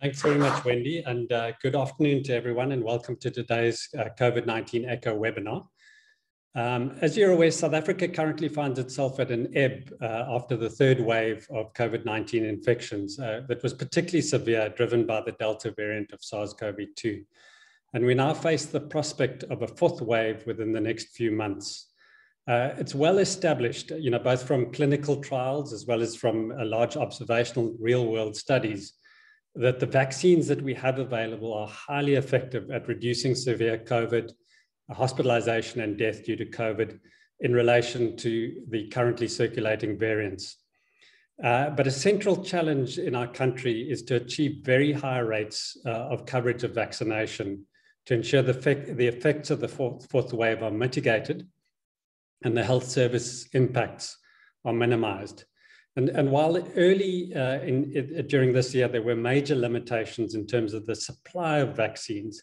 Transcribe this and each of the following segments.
Thanks very much, Wendy, and good afternoon to everyone, and welcome to today's COVID-19 ECHO webinar. As you're aware, South Africa currently finds itself at an ebb after the third wave of COVID-19 infections that was particularly severe, driven by the Delta variant of SARS-CoV-2. And we now face the prospect of a fourth wave within the next few months. It's well established, both from clinical trials as well as from large observational real-world studies, that the vaccines that we have available are highly effective at reducing severe COVID, hospitalization and death due to COVID in relation to the currently circulating variants. But a central challenge in our country is to achieve very high rates of coverage of vaccination to ensure the effects of the fourth wave are mitigated and the health service impacts are minimized. And while early during this year, there were major limitations in terms of the supply of vaccines,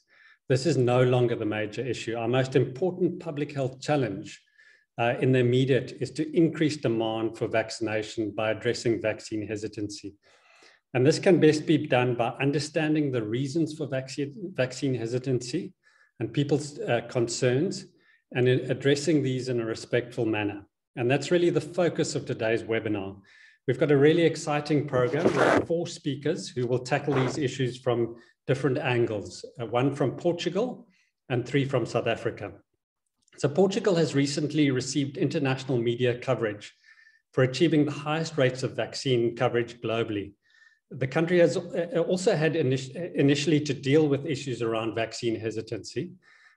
this is no longer the major issue. Our most important public health challenge in the immediate is to increase demand for vaccination by addressing vaccine hesitancy. And this can best be done by understanding the reasons for vaccine hesitancy and people's concerns, and addressing these in a respectful manner. And that's really the focus of today's webinar. We've got a really exciting program. We have 4 speakers who will tackle these issues from different angles, 1 from Portugal and 3 from South Africa. So Portugal has recently received international media coverage for achieving the highest rates of vaccine coverage globally. The country has also had initially to deal with issues around vaccine hesitancy,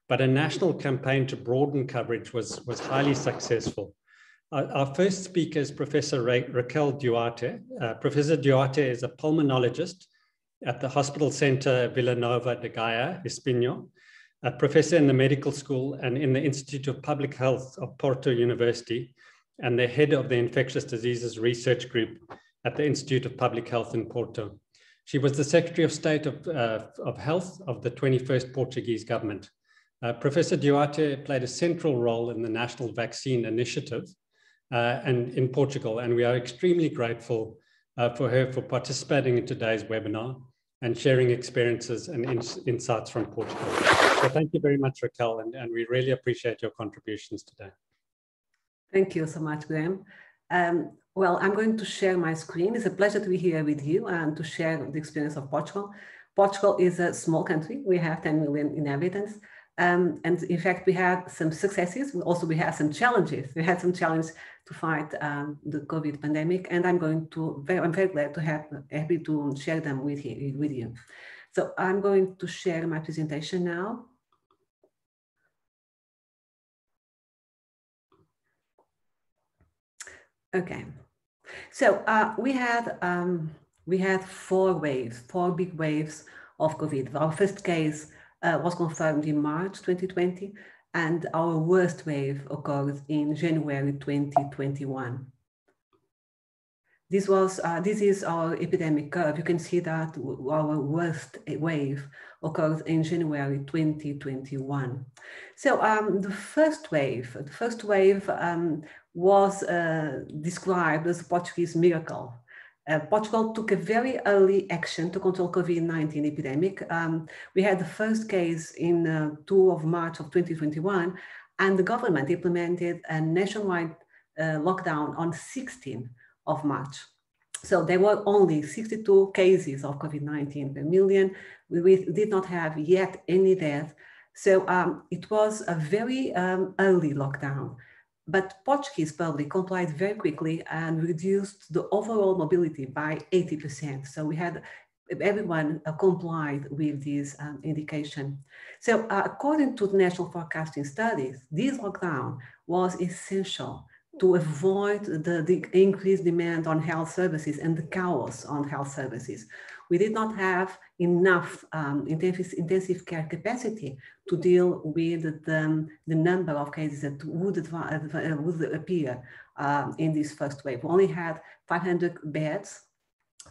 but a national campaign to broaden coverage was highly successful. Our first speaker is Professor Rachel Duarte. Professor Duarte is a pulmonologist at the Hospital Center Villanova de Gaia, Espinho, a professor in the medical school and in the Institute of Public Health of Porto University, and the head of the Infectious Diseases Research Group at the Institute of Public Health in Porto. She was the Secretary of State of Health of the 21st Portuguese government. Professor Duarte played a central role in the National Vaccine Initiative and in Portugal, and we are extremely grateful for her for participating in today's webinar and sharing experiences and insights from Portugal. So thank you very much, Raquel, and we really appreciate your contributions today. Thank you so much, Graham. Well, I'm going to share my screen. It's a pleasure to be here with you and to share the experience of Portugal. Portugal is a small country. We have 10 million inhabitants. And in fact, we had some successes. We had some challenges. We had some challenges to fight the COVID pandemic, and I'm very glad to happy to share them with you. So I'm going to share my presentation now. Okay. So we had 4 big waves of COVID. Our first case was confirmed in March 2020, and our worst wave occurred in January 2021. This is our epidemic curve. You can see that our worst wave occurred in January 2021. So the first wave was described as Portuguese Miracle. Portugal took a very early action to control COVID-19 epidemic. We had the first case in 2 of March of 2021, and the government implemented a nationwide lockdown on 16 of March. So there were only 62 cases of COVID-19 per million. We did not have yet any death. So it was a very early lockdown. But Portuguese public complied very quickly and reduced the overall mobility by 80%. So we had everyone complied with this indication. So according to the National Forecasting Studies, this lockdown was essential to avoid the increased demand on health services and the chaos on health services. We did not have enough intensive care capacity to deal with the number of cases that would appear in this first wave. We only had 500 beds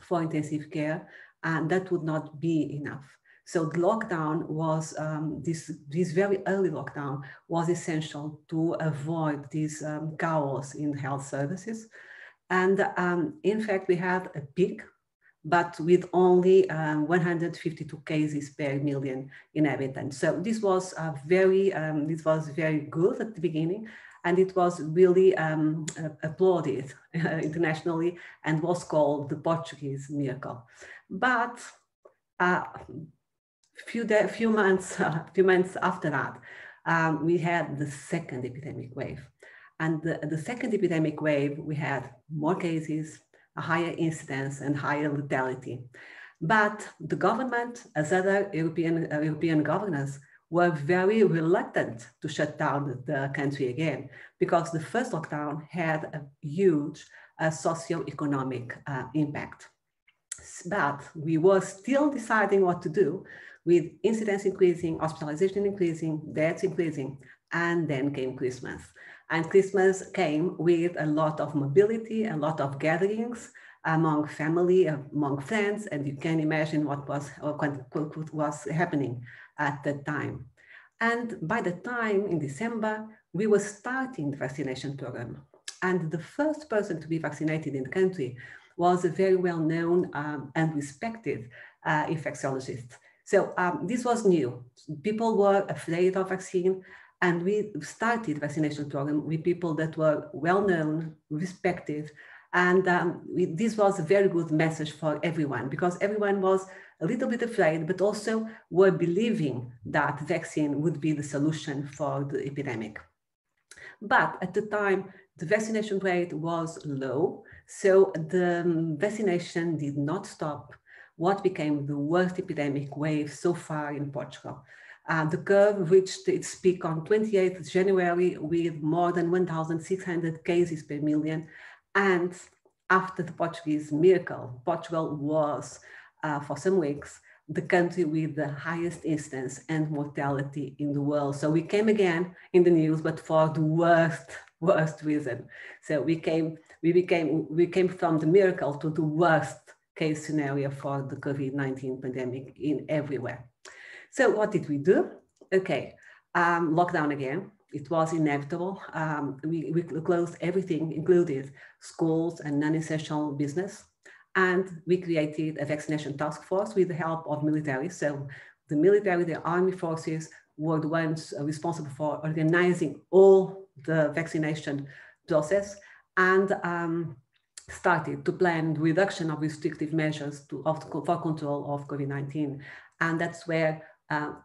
for intensive care, and that would not be enough. So the lockdown was, this very early lockdown was essential to avoid this chaos in health services. And in fact, we had a peak but with only 152 cases per million inhabitants. So this was very good at the beginning, and it was really applauded internationally and was called the Portuguese Miracle. But few months after that, we had the second epidemic wave. And the second epidemic wave, we had more cases, a higher incidence and higher lethality. But the government, as other European governors, were very reluctant to shut down the country again, because the first lockdown had a huge socio-economic impact. But we were still deciding what to do, with incidence increasing, hospitalization increasing, deaths increasing, and then came Christmas. And Christmas came with a lot of mobility, a lot of gatherings among family, among friends, and you can imagine what was happening at that time. And by the time in December, we were starting the vaccination program. And the first person to be vaccinated in the country was a very well-known and respected infectiologist. So this was new. People were afraid of vaccine, and we started vaccination program with people that were well-known, respected, and this was a very good message for everyone, because everyone was a little bit afraid, but also were believing that vaccine would be the solution for the epidemic. But at the time, the vaccination rate was low, so the vaccination did not stop what became the worst epidemic wave so far in Portugal. The curve reached its peak on 28th January with more than 1,600 cases per million. And after the Portuguese Miracle, Portugal was, for some weeks, the country with the highest incidence and mortality in the world. So we came again in the news, but for the worst reason. So we came from the miracle to the worst case scenario for the COVID-19 pandemic in everywhere. So what did we do? Okay, lockdown again. It was inevitable. We closed everything, included schools and non-essential business. And we created a vaccination task force with the help of military. So the military, the army forces were the ones responsible for organizing all the vaccination process, and started to plan the reduction of restrictive measures for control of COVID-19. And that's where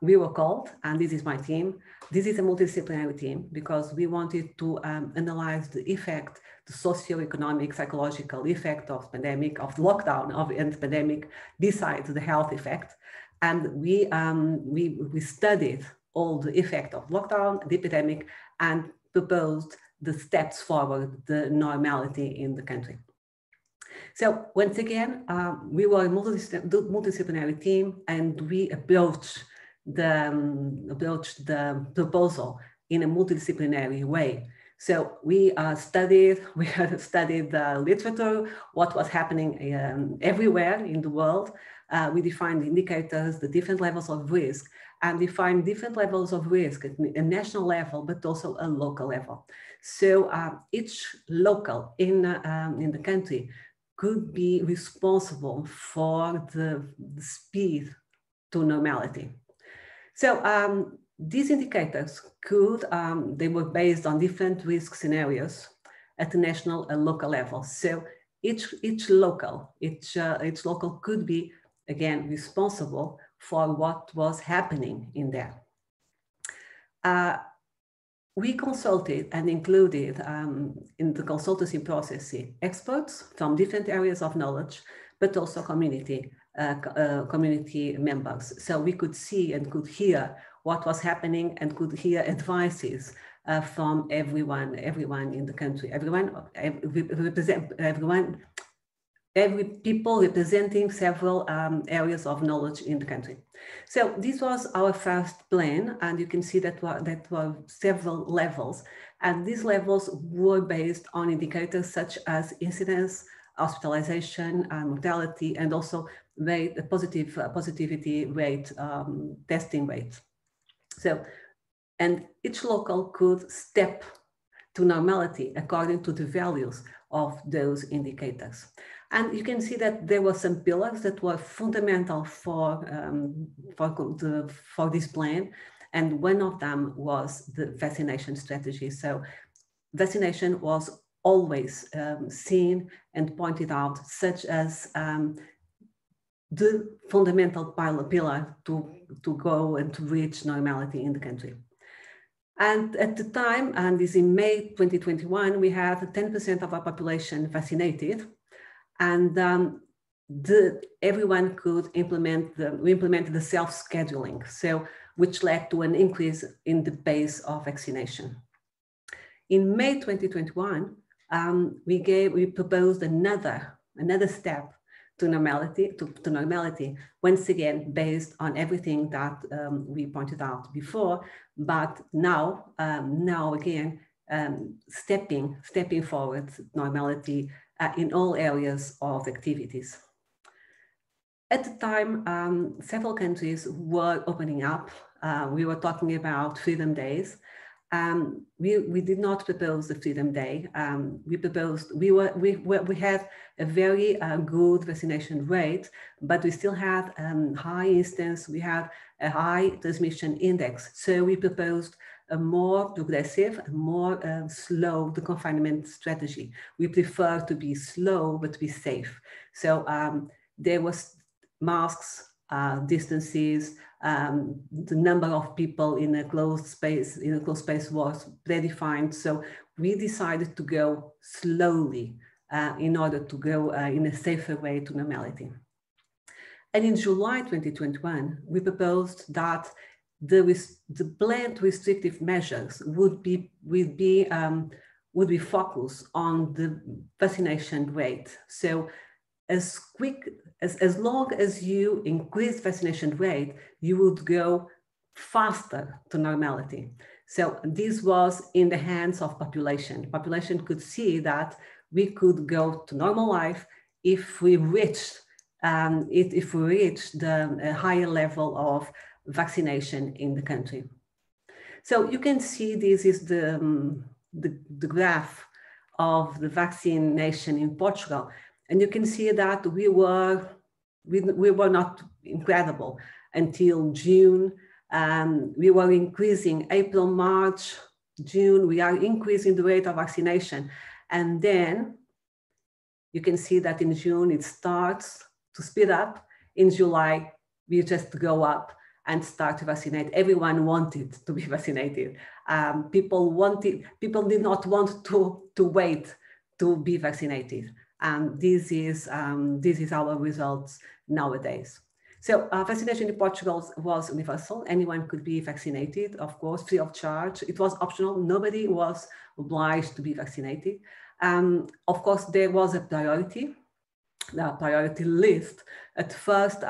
we were called, and this is my team. This is a multidisciplinary team because we wanted to analyze the effect, the socio-economic, psychological effect of pandemic, of lockdown, of the pandemic, besides the health effect. And we studied all the effect of lockdown, the epidemic, and proposed the steps forward, the normality in the country. So once again, we were a multidisciplinary team, and we approached the proposal in a multidisciplinary way. So we studied the literature, what was happening everywhere in the world. We defined indicators, the different levels of risk, and defined different levels of risk at a national level, but also a local level. So each local in the country could be responsible for the speed to normality. So these indicators they were based on different risk scenarios at the national and local level. So each local could be, again, responsible for what was happening in there. We consulted and included in the consultancy process experts from different areas of knowledge, but also community members. So we could see and could hear what was happening and could hear advices from everyone in the country, every people representing several areas of knowledge in the country. So this was our first plan, and you can see that were several levels, and these levels were based on indicators such as incidence, hospitalization, mortality, and also positivity rate, testing rate. So, and each local could step to normality according to the values of those indicators. And you can see that there were some pillars that were fundamental for this plan. And one of them was the vaccination strategy. So vaccination was always seen and pointed out, such as the fundamental pillar to go and to reach normality in the country. And at the time, and this in May 2021, we had 10% of our population vaccinated, and everyone could we implemented the self-scheduling, so which led to an increase in the pace of vaccination. In May 2021, we proposed another step to normality, once again based on everything that we pointed out before, but now again stepping forward normality in all areas of activities. At the time, several countries were opening up. We were talking about Freedom Days. We did not propose the Freedom Day. We had a very good vaccination rate, but we still had high instance. We had a high transmission index. So we proposed a more progressive, more slow confinement strategy. We prefer to be slow, but be safe. So there was masks, distances, the number of people in a closed space was predefined. So we decided to go slowly in order to go in a safer way to normality. And in July 2021, we proposed that the planned restrictive measures would be focused on the vaccination rate. So as long as you increase vaccination rate, you would go faster to normality. So this was in the hands of population. Population could see that we could go to normal life if we reached the higher level of vaccination in the country. So you can see this is the graph of the vaccination in Portugal. And you can see that we were not incredible until June. We were increasing April, March, June. We are increasing the rate of vaccination. And then you can see that in June, it starts to speed up. In July, we just go up and start to vaccinate. Everyone wanted to be vaccinated. People did not want to wait to be vaccinated. And this is our results nowadays. So vaccination in Portugal was universal. Anyone could be vaccinated, of course, free of charge. It was optional. Nobody was obliged to be vaccinated. Of course, there was a priority list. At first,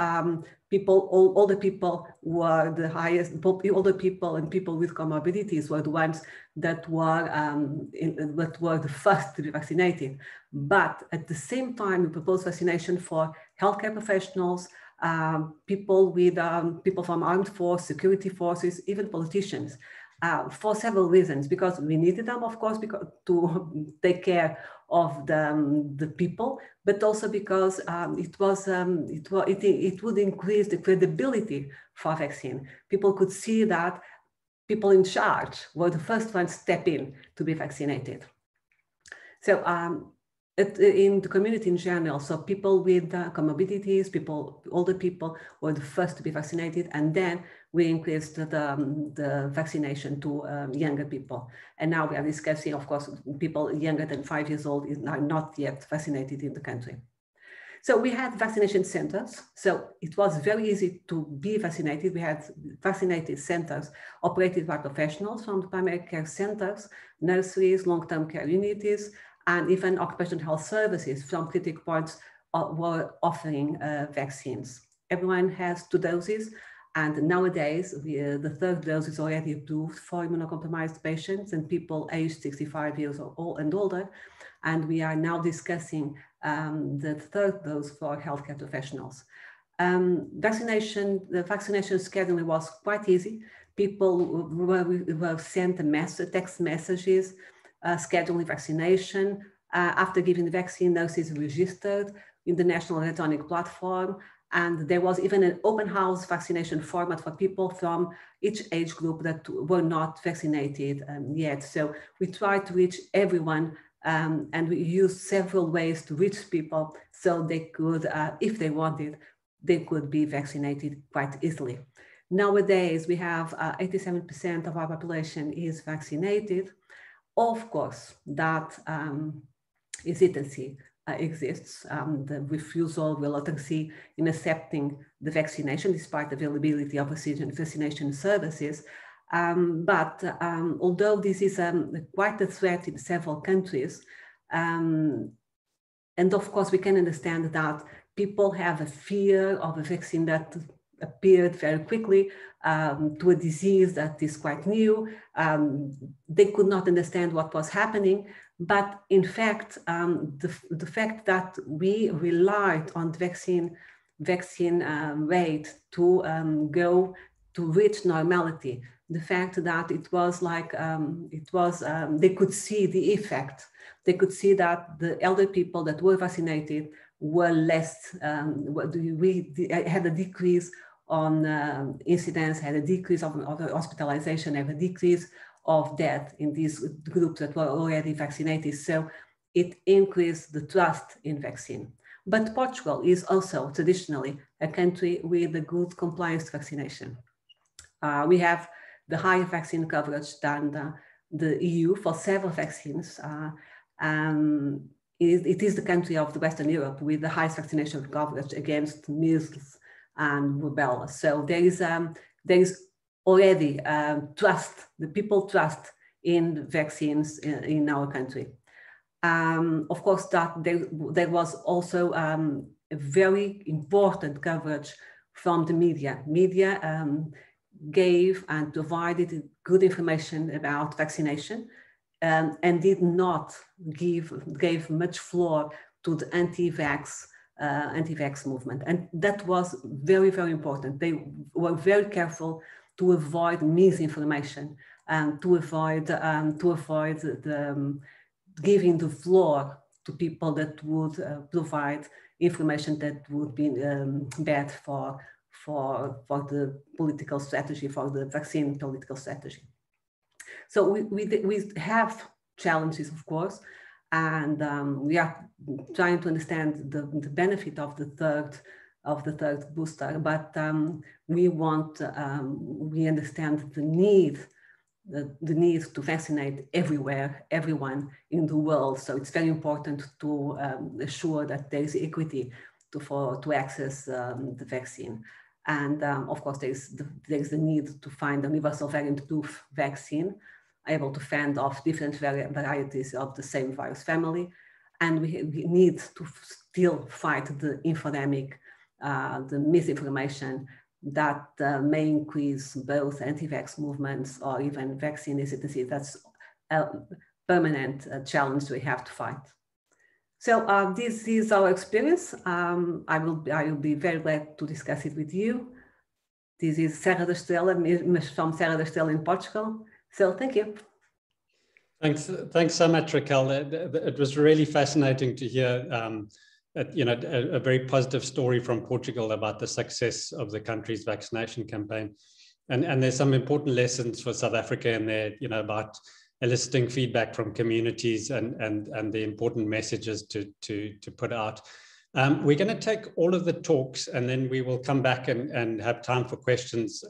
older people were the highest. Older people and people with comorbidities were the ones that were the first to be vaccinated. But at the same time, we proposed vaccination for healthcare professionals, people from armed force, security forces, even politicians, for several reasons. Because we needed them, of course, to take care of the people, but also because it would increase the credibility for vaccine. People could see that people in charge were the first ones to step in to be vaccinated. So in the community in general, so people with comorbidities, older people were the first to be vaccinated, and then we increased the vaccination to younger people. And now we are discussing, of course, people younger than 5 years old are not yet vaccinated in the country. So we had vaccination centers. So it was very easy to be vaccinated. We had vaccinated centers operated by professionals from the primary care centers, nurseries, long-term care units, and even occupational health services from critical points were offering vaccines. Everyone has 2 doses. And nowadays, the 3rd dose is already approved for immunocompromised patients and people aged 65 years old and older. And we are now discussing the 3rd dose for healthcare professionals. The vaccination scheduling was quite easy. People were sent text messages scheduling vaccination. After giving the vaccine, nurses registered in the National Electronic Platform. And there was even an open house vaccination format for people from each age group that were not vaccinated yet. So we tried to reach everyone, and we used several ways to reach people so they could, if they wanted, they could be vaccinated quite easily. Nowadays, we have 87% of our population is vaccinated. Of course, that hesitancy exists, the refusal, reluctancy in accepting the vaccination despite the availability of vaccination services. But although this is quite a threat in several countries, and of course we can understand that people have a fear of a vaccine that appeared very quickly to a disease that is quite new. They could not understand what was happening. But in fact, the fact that we relied on the vaccine rate to go to reach normality, the fact that it was like, they could see the effect. They could see that the elder people that were vaccinated were less, had a decrease on incidence, had a decrease of hospitalization, had a decrease of death in these groups that were already vaccinated. So it increased the trust in vaccine. But Portugal is also traditionally a country with a good compliance to vaccination. We have the higher vaccine coverage than the EU for several vaccines. It is the country of the Western Europe with the highest vaccination coverage against measles and rubella. So there is already trust, the people trust in vaccines in our country. Of course, that there was also a very important coverage from the media. Media gave and provided good information about vaccination and did not gave much floor to the anti-vax movement. And that was very, very important. They were very careful to avoid misinformation and to avoid giving the floor to people that would provide information that would be bad for the political strategy, for the vaccine political strategy. So we have challenges, of course, and we are trying to understand the benefit of the third booster, but we understand the need to vaccinate everyone in the world. So it's very important to assure that there is equity to access the vaccine. And of course, there is the need to find a universal variant proof vaccine able to fend off different varieties of the same virus family. And we need to still fight the infodemic, the misinformation that may increase both anti-vax movements or even vaccine hesitancy. That's a permanent challenge we have to fight. So this is our experience. I will be very glad to discuss it with you. This is Serra da Estrela, from Serra da Estrela in Portugal. So thank you. Thanks so much, Raquel. It was really fascinating to hear a very positive story from Portugal about the success of the country's vaccination campaign. And there's some important lessons for South Africa in there, about eliciting feedback from communities and the important messages to put out. We're going to take all of the talks and then we will come back and have time for questions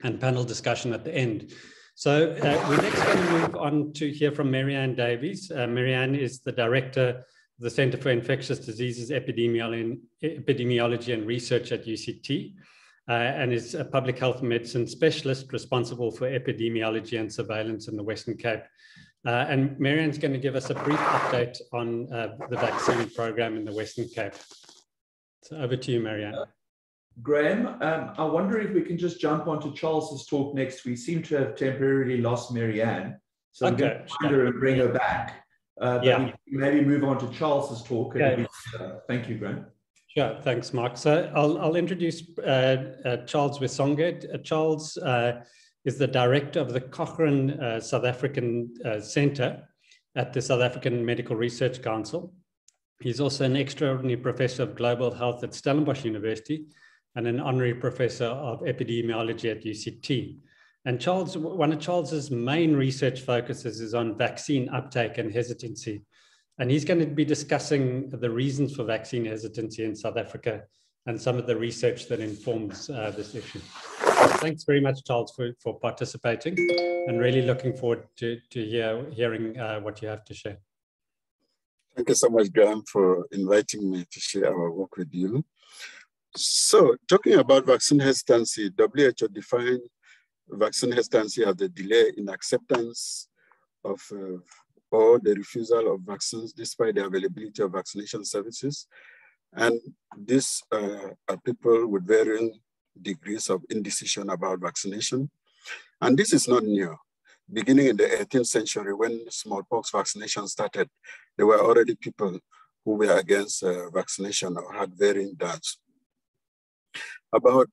and panel discussion at the end. So we're next going to move on to hear from Marianne Davies. Marianne is the Director of the Center for Infectious Diseases Epidemiology and Research at UCT, and is a public health medicine specialist responsible for epidemiology and surveillance in the Western Cape. And Marianne's going to give us a brief update on the vaccine program in the Western Cape. So over to you, Marianne. Graham, I wonder if we can just jump onto Charles's talk next. We seem to have temporarily lost Marianne, so I'm going to find her and bring her back. But we can maybe move on to Charles's talk. Okay. Thank you, Graham. Sure, thanks, Mark. So I'll introduce Charles Wysonge. Charles is the director of the Cochrane South African Centre at the South African Medical Research Council. He's also an extraordinary professor of global health at Stellenbosch University and an honorary professor of epidemiology at UCT. And one of Charles's main research focuses is on vaccine uptake and hesitancy. And he's going to be discussing the reasons for vaccine hesitancy in South Africa and some of the research that informs this issue. Thanks very much, Charles, for participating, and really looking forward to hearing what you have to share. Thank you so much, Graham, for inviting me to share our work with you. So, talking about vaccine hesitancy, WHO defined vaccine hesitancy as the delay in acceptance of or the refusal of vaccines despite the availability of vaccination services. And these are people with varying degrees of indecision about vaccination. And this is not new. Beginning in the 18th century, when smallpox vaccination started, there were already people who were against vaccination or had varying doubts. About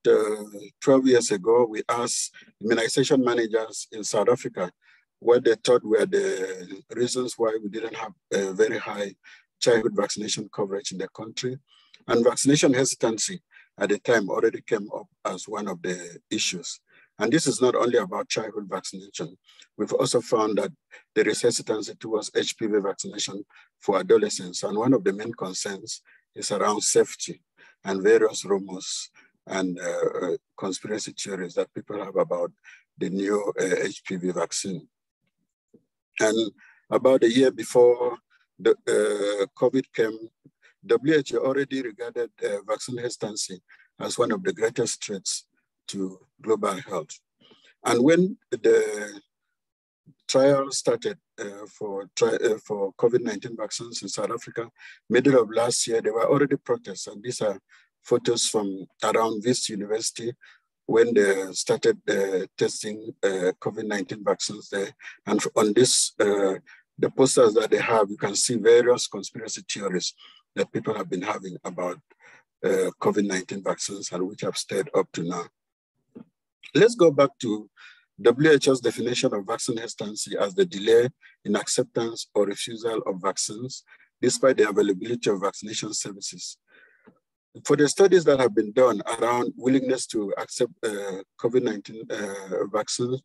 12 years ago, we asked immunization managers in South Africa what they thought were the reasons why we didn't have a very high childhood vaccination coverage in the country. And vaccination hesitancy at the time already came up as one of the issues. And this is not only about childhood vaccination. We've also found that there is hesitancy towards HPV vaccination for adolescents. And one of the main concerns is around safety and various rumors and conspiracy theories that people have about the new HPV vaccine. And about a year before the COVID came, WHO already regarded vaccine hesitancy as one of the greatest threats to global health. And when the trial started for COVID-19 vaccines in South Africa, middle of last year, there were already protests. And these are photos from around Wits University when they started testing COVID-19 vaccines there. And on this, the posters that they have, you can see various conspiracy theories that people have been having about COVID-19 vaccines and which have stayed up to now. Let's go back to WHO's definition of vaccine hesitancy as the delay in acceptance or refusal of vaccines despite the availability of vaccination services. For the studies that have been done around willingness to accept COVID-19 vaccines,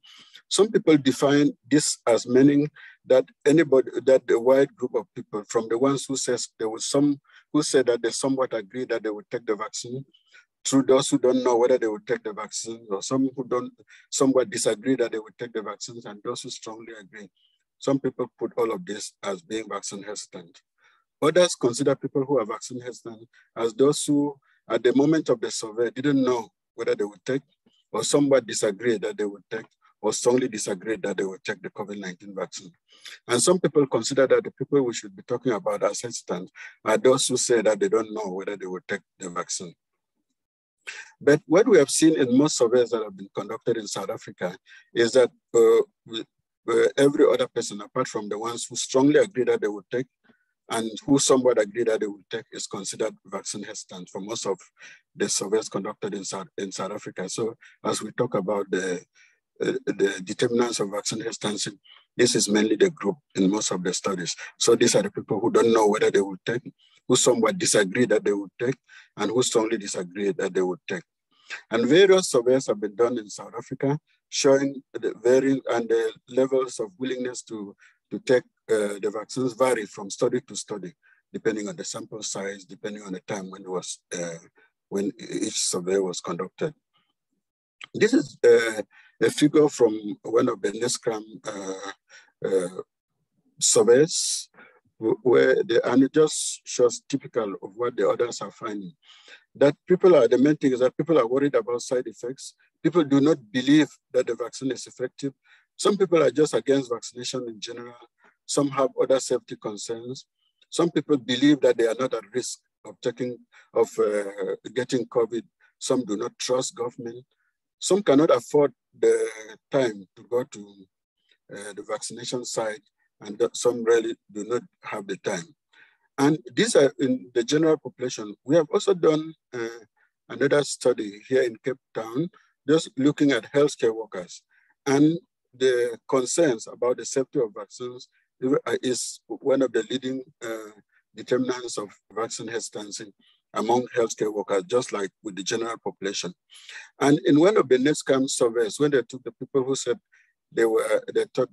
some people define this as meaning that the wide group of people, from the ones who says there was some who said that they somewhat agree that they would take the vaccine, through those who don't know whether they would take the vaccine, or some who don't somewhat disagree that they would take the vaccines, and those who strongly agree. Some people put all of this as being vaccine hesitant. Others consider people who are vaccine hesitant as those who, at the moment of the survey, didn't know whether they would take, or somewhat disagree that they would take, or strongly disagree that they would take the COVID-19 vaccine. And some people consider that the people we should be talking about as hesitant are those who say that they don't know whether they would take the vaccine. But what we have seen in most surveys that have been conducted in South Africa is that every other person, apart from the ones who strongly agree that they would take, and who somewhat agree that they will take, is considered vaccine hesitant for most of the surveys conducted in South Africa. So as we talk about the determinants of vaccine hesitancy, this is mainly the group in most of the studies. So these are the people who don't know whether they will take, who somewhat disagree that they would take, and who strongly disagree that they would take. And various surveys have been done in South Africa showing the varying and the levels of willingness to take the vaccines vary from study to study, depending on the sample size, depending on the time when it was when each survey was conducted. This is a figure from one of the NESCRAM surveys, and it just shows typical of what the others are finding. That the main thing is that people are worried about side effects. People do not believe that the vaccine is effective. Some people are just against vaccination in general. Some have other safety concerns. Some people believe that they are not at risk of getting COVID. Some do not trust government. Some cannot afford the time to go to the vaccination site, and some really do not have the time. And these are in the general population. We have also done another study here in Cape Town, just looking at healthcare workers. And the concerns about the safety of vaccines is one of the leading determinants of vaccine hesitancy among healthcare workers, just like with the general population. And in one of the NESCAM surveys, when they took the people who said they thought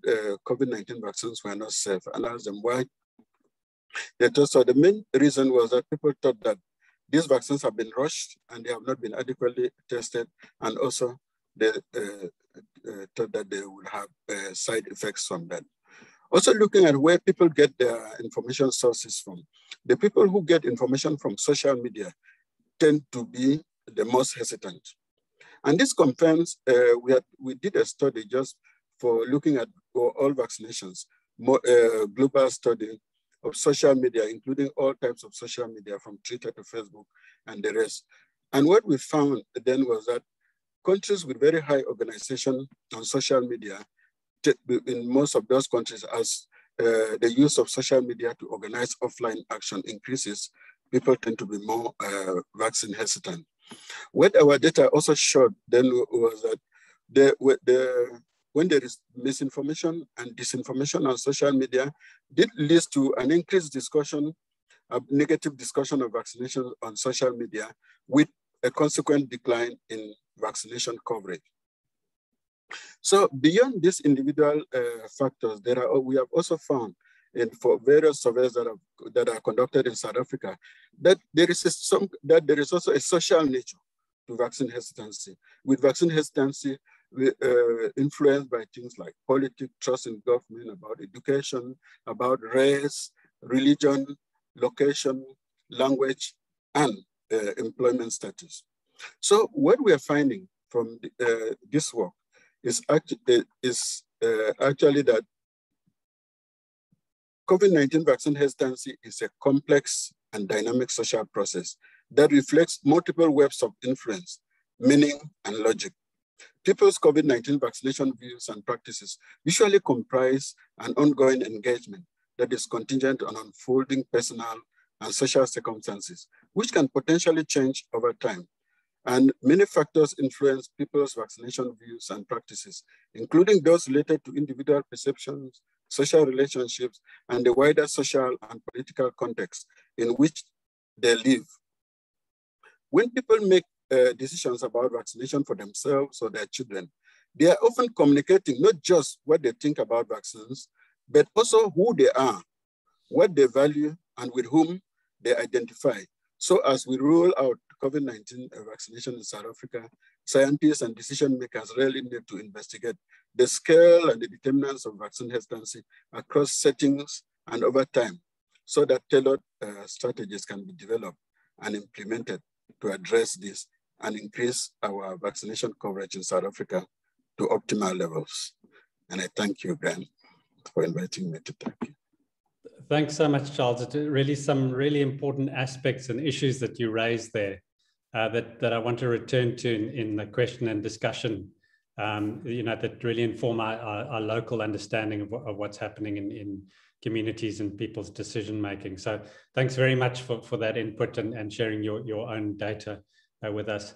COVID-19 vaccines were not safe, and asked them why they thought so, the main reason was that people thought that these vaccines have been rushed and they have not been adequately tested, and also they thought that they would have side effects from that. Also looking at where people get their information sources from. The people who get information from social media tend to be the most hesitant. And this confirms, we did a study just for looking at all vaccinations, global study of social media, including all types of social media from Twitter to Facebook and the rest. And what we found then was that countries with very high organization on social media, in most of those countries, as the use of social media to organize offline action increases, people tend to be more vaccine hesitant. What our data also showed then was that when there is misinformation and disinformation on social media, did lead to an increased discussion, a negative discussion of vaccination on social media, with a consequent decline in vaccination coverage. So beyond these individual factors, we have also found for various surveys that are conducted in South Africa that there is also a social nature to vaccine hesitancy. With vaccine hesitancy, influenced by things like politics, trust in government, about education, about race, religion, location, language, and employment status. So what we are finding from this work is actually that COVID-19 vaccine hesitancy is a complex and dynamic social process that reflects multiple webs of influence, meaning, and logic. People's COVID-19 vaccination views and practices usually comprise an ongoing engagement that is contingent on unfolding personal and social circumstances, which can potentially change over time. And many factors influence people's vaccination views and practices, including those related to individual perceptions, social relationships, and the wider social and political context in which they live. When people make decisions about vaccination for themselves or their children, they are often communicating not just what they think about vaccines, but also who they are, what they value, and with whom they identify. So as we roll out COVID-19 vaccination in South Africa, scientists and decision makers really need to investigate the scale and the determinants of vaccine hesitancy across settings and over time, so that tailored strategies can be developed and implemented to address this and increase our vaccination coverage in South Africa to optimal levels. And I thank you, Graham, for inviting me to talk. Thanks so much, Charles. It's really some really important aspects and issues that you raised there that I want to return to in the question and discussion, that really inform our local understanding of what's happening in communities and people's decision-making. So thanks very much for that input and sharing your own data with us.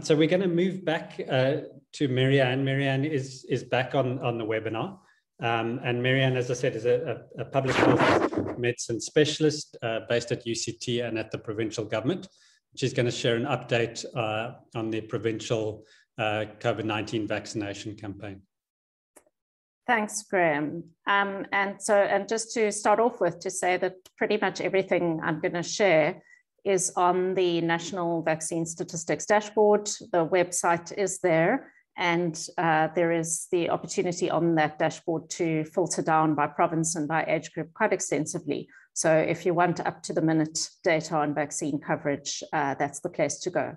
So we're going to move back to Marianne. Marianne is back on the webinar. And Marianne, as I said, is a public health medicine specialist based at UCT and at the provincial government. She's going to share an update on the provincial COVID-19 vaccination campaign. Thanks, Graham. And just to start off with, to say that pretty much everything I'm going to share is on the National Vaccine Statistics Dashboard. The website is there, and there is the opportunity on that dashboard to filter down by province and by age group quite extensively. So if you want up-to-the-minute data on vaccine coverage, that's the place to go.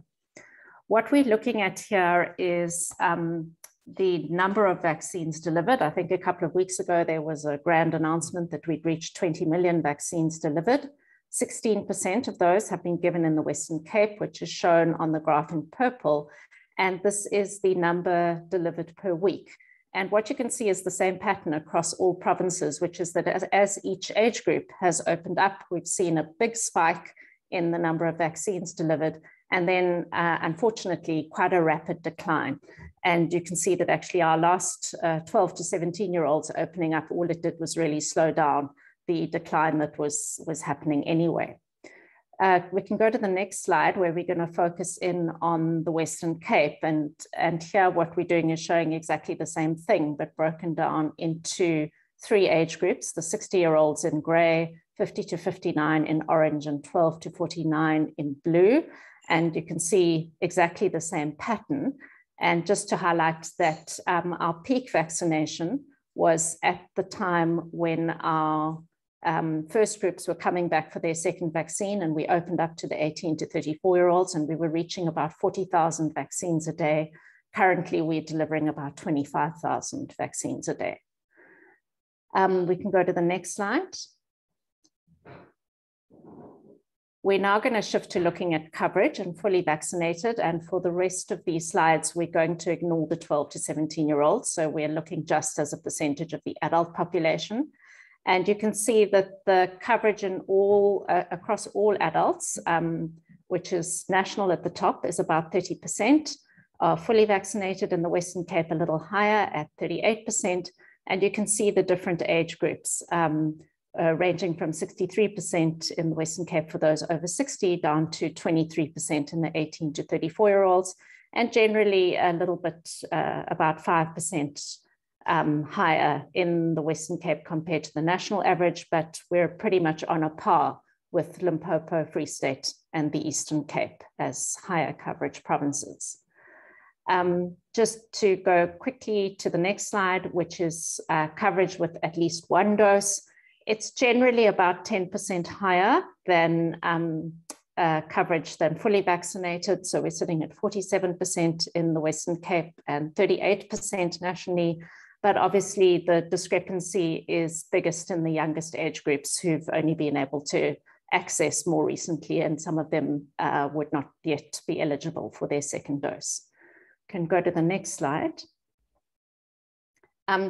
What we're looking at here is the number of vaccines delivered. I think a couple of weeks ago, there was a grand announcement that we'd reached 20 million vaccines delivered. 16% of those have been given in the Western Cape, which is shown on the graph in purple. And this is the number delivered per week. And what you can see is the same pattern across all provinces, which is that as each age group has opened up, we've seen a big spike in the number of vaccines delivered, and then unfortunately quite a rapid decline. And you can see that actually our last 12 to 17-year-olds opening up, all it did was really slow down the decline that was happening anyway. We can go to the next slide where we're going to focus in on the Western Cape. And here what we're doing is showing exactly the same thing, but broken down into 3 age groups, the 60-year-olds in gray, 50 to 59 in orange, and 12 to 49 in blue. And you can see exactly the same pattern. And just to highlight that our peak vaccination was at the time when our first groups were coming back for their second vaccine, and we opened up to the 18 to 34-year-olds, and we were reaching about 40,000 vaccines a day. Currently, we're delivering about 25,000 vaccines a day. We can go to the next slide. We're now going to shift to looking at coverage and fully vaccinated. And for the rest of these slides, we're going to ignore the 12 to 17-year-olds. So we're looking just as a percentage of the adult population. And you can see that the coverage in all across all adults, which is national at the top, is about 30%. Fully vaccinated in the Western Cape a little higher at 38%. And you can see the different age groups ranging from 63% in the Western Cape for those over 60 down to 23% in the 18 to 34-year-olds, and generally a little bit about 5% higher in the Western Cape compared to the national average, but we're pretty much on a par with Limpopo, Free State, and the Eastern Cape as higher coverage provinces. Just to go quickly to the next slide, which is coverage with at least 1 dose. It's generally about 10% higher than coverage than fully vaccinated. So we're sitting at 47% in the Western Cape and 38% nationally. But obviously the discrepancy is biggest in the youngest age groups who've only been able to access more recently, and some of them would not yet be eligible for their second dose. Can go to the next slide.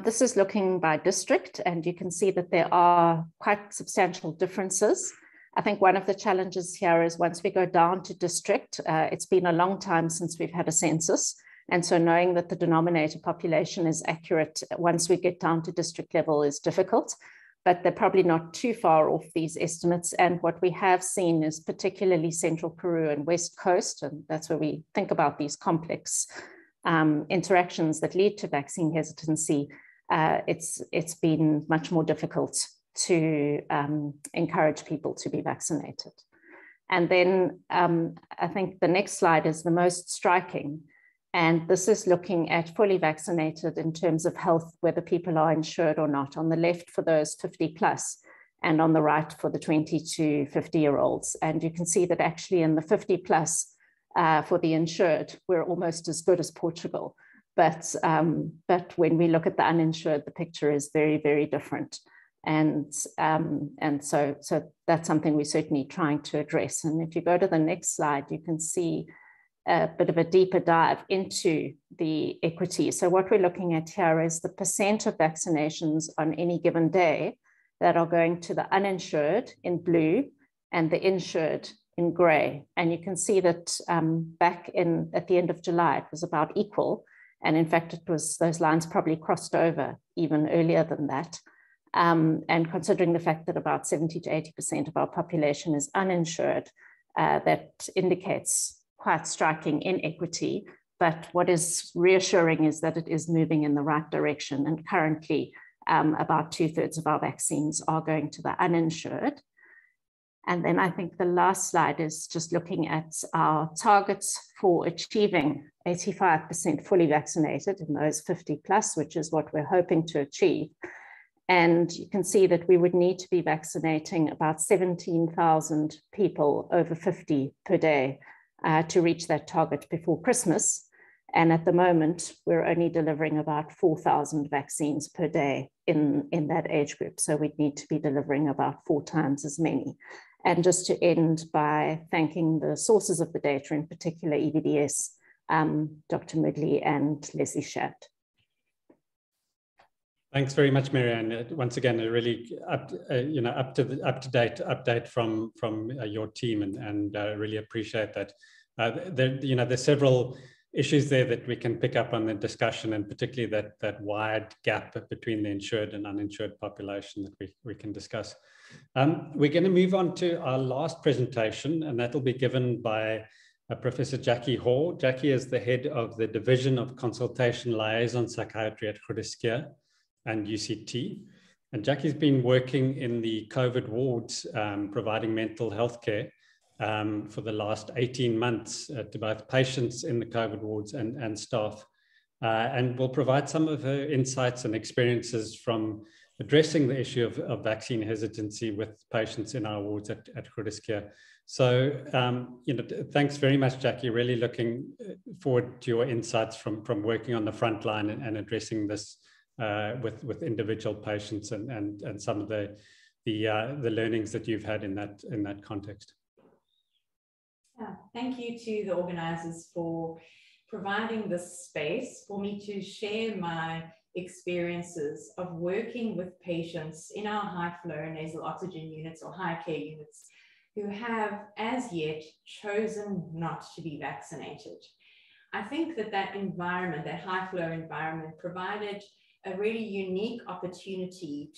This is looking by district, and you can see that there are quite substantial differences. I think one of the challenges here is once we go down to district, it's been a long time since we've had a census. And so knowing that the denominator population is accurate once we get down to district level is difficult, but they're probably not too far off these estimates. And what we have seen is particularly Central Peru and West Coast, and that's where we think about these complex interactions that lead to vaccine hesitancy. It's been much more difficult to encourage people to be vaccinated. And then I think the next slide is the most striking. And this is looking at fully vaccinated in terms of health, whether people are insured or not. On the left for those 50 plus, and on the right for the 20 to 50-year-olds. And you can see that actually in the 50 plus for the insured, we're almost as good as Portugal. But when we look at the uninsured, the picture is very, very different. And so that's something we're certainly trying to address. And if you go to the next slide, you can see a bit of a deeper dive into the equity. So what we're looking at here is the percent of vaccinations on any given day that are going to the uninsured in blue and the insured in gray. And you can see that back at the end of July, it was about equal. And in fact, those lines probably crossed over even earlier than that. And considering the fact that about 70 to 80% of our population is uninsured, that indicates quite striking inequity. But what is reassuring is that it is moving in the right direction. And currently, about 2/3 of our vaccines are going to the uninsured. And then I think the last slide is just looking at our targets for achieving 85% fully vaccinated in those 50 plus, which is what we're hoping to achieve. And you can see that we would need to be vaccinating about 17,000 people over 50 per day to reach that target before Christmas. And at the moment, we're only delivering about 4,000 vaccines per day in that age group. So we'd need to be delivering about 4 times as many. And just to end by thanking the sources of the data, in particular EVDS, Dr. Moodley and Leslie Shadd. Thanks very much, Marianne. Once again, a really up to date update from your team, and really appreciate that. There's several issues there that we can pick up on the discussion, and particularly that wide gap between the insured and uninsured population that we can discuss. We're going to move on to our last presentation, and that will be given by Professor Jackie Hoare. Jackie is the head of the Division of Consultation Liaison Psychiatry at Groote and UCT. And Jackie's been working in the COVID wards, providing mental health care for the last 18 months to both patients in the COVID wards and staff, and will provide some of her insights and experiences from addressing the issue of vaccine hesitancy with patients in our wards at Groote. So, thanks very much, Jackie. Really looking forward to your insights from working on the front line and addressing this with individual patients and some of the learnings that you've had in that context. Yeah, thank you to the organisers for providing this space for me to share my experiences of working with patients in our high flow nasal oxygen units or high care units who have as yet chosen not to be vaccinated. I think that environment, that high flow environment, provided a really unique opportunity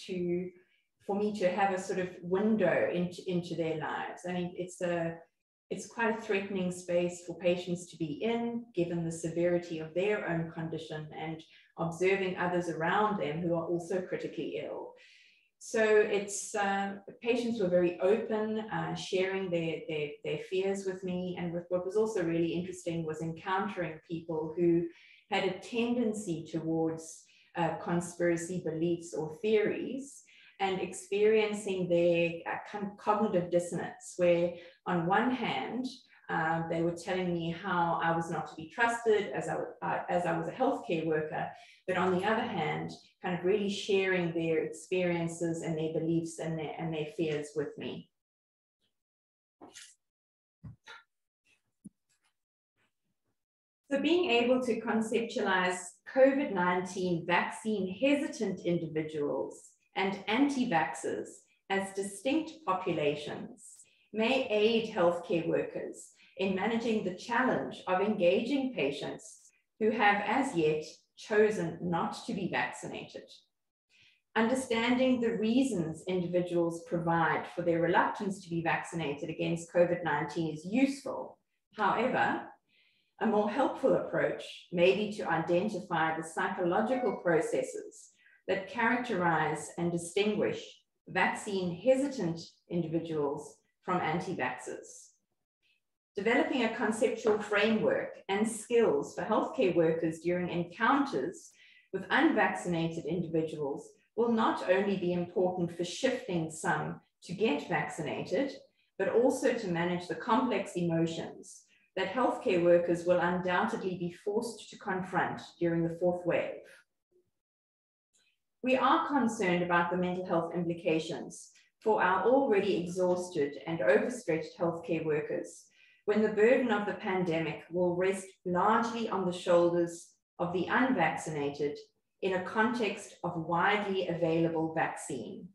for me to have a sort of window into their lives. I mean, it's quite a threatening space for patients to be in, given the severity of their own condition and observing others around them who are also critically ill. So patients were very open, sharing their fears with me. And what was also really interesting was encountering people who had a tendency towards conspiracy beliefs or theories, and experiencing their kind of cognitive dissonance, where on one hand, they were telling me how I was not to be trusted as I was a healthcare worker, but on the other hand, kind of really sharing their experiences and their beliefs and their fears with me. So being able to conceptualize COVID-19 vaccine hesitant individuals and anti-vaxxers as distinct populations may aid healthcare workers in managing the challenge of engaging patients who have as yet chosen not to be vaccinated. Understanding the reasons individuals provide for their reluctance to be vaccinated against COVID-19 is useful. However, a more helpful approach may be to identify the psychological processes that characterize and distinguish vaccine hesitant individuals from anti-vaxxers. Developing a conceptual framework and skills for healthcare workers during encounters with unvaccinated individuals will not only be important for shifting some to get vaccinated, but also to manage the complex emotions that healthcare workers will undoubtedly be forced to confront during the fourth wave. We are concerned about the mental health implications for our already exhausted and overstretched healthcare workers when the burden of the pandemic will rest largely on the shoulders of the unvaccinated in a context of widely available vaccine.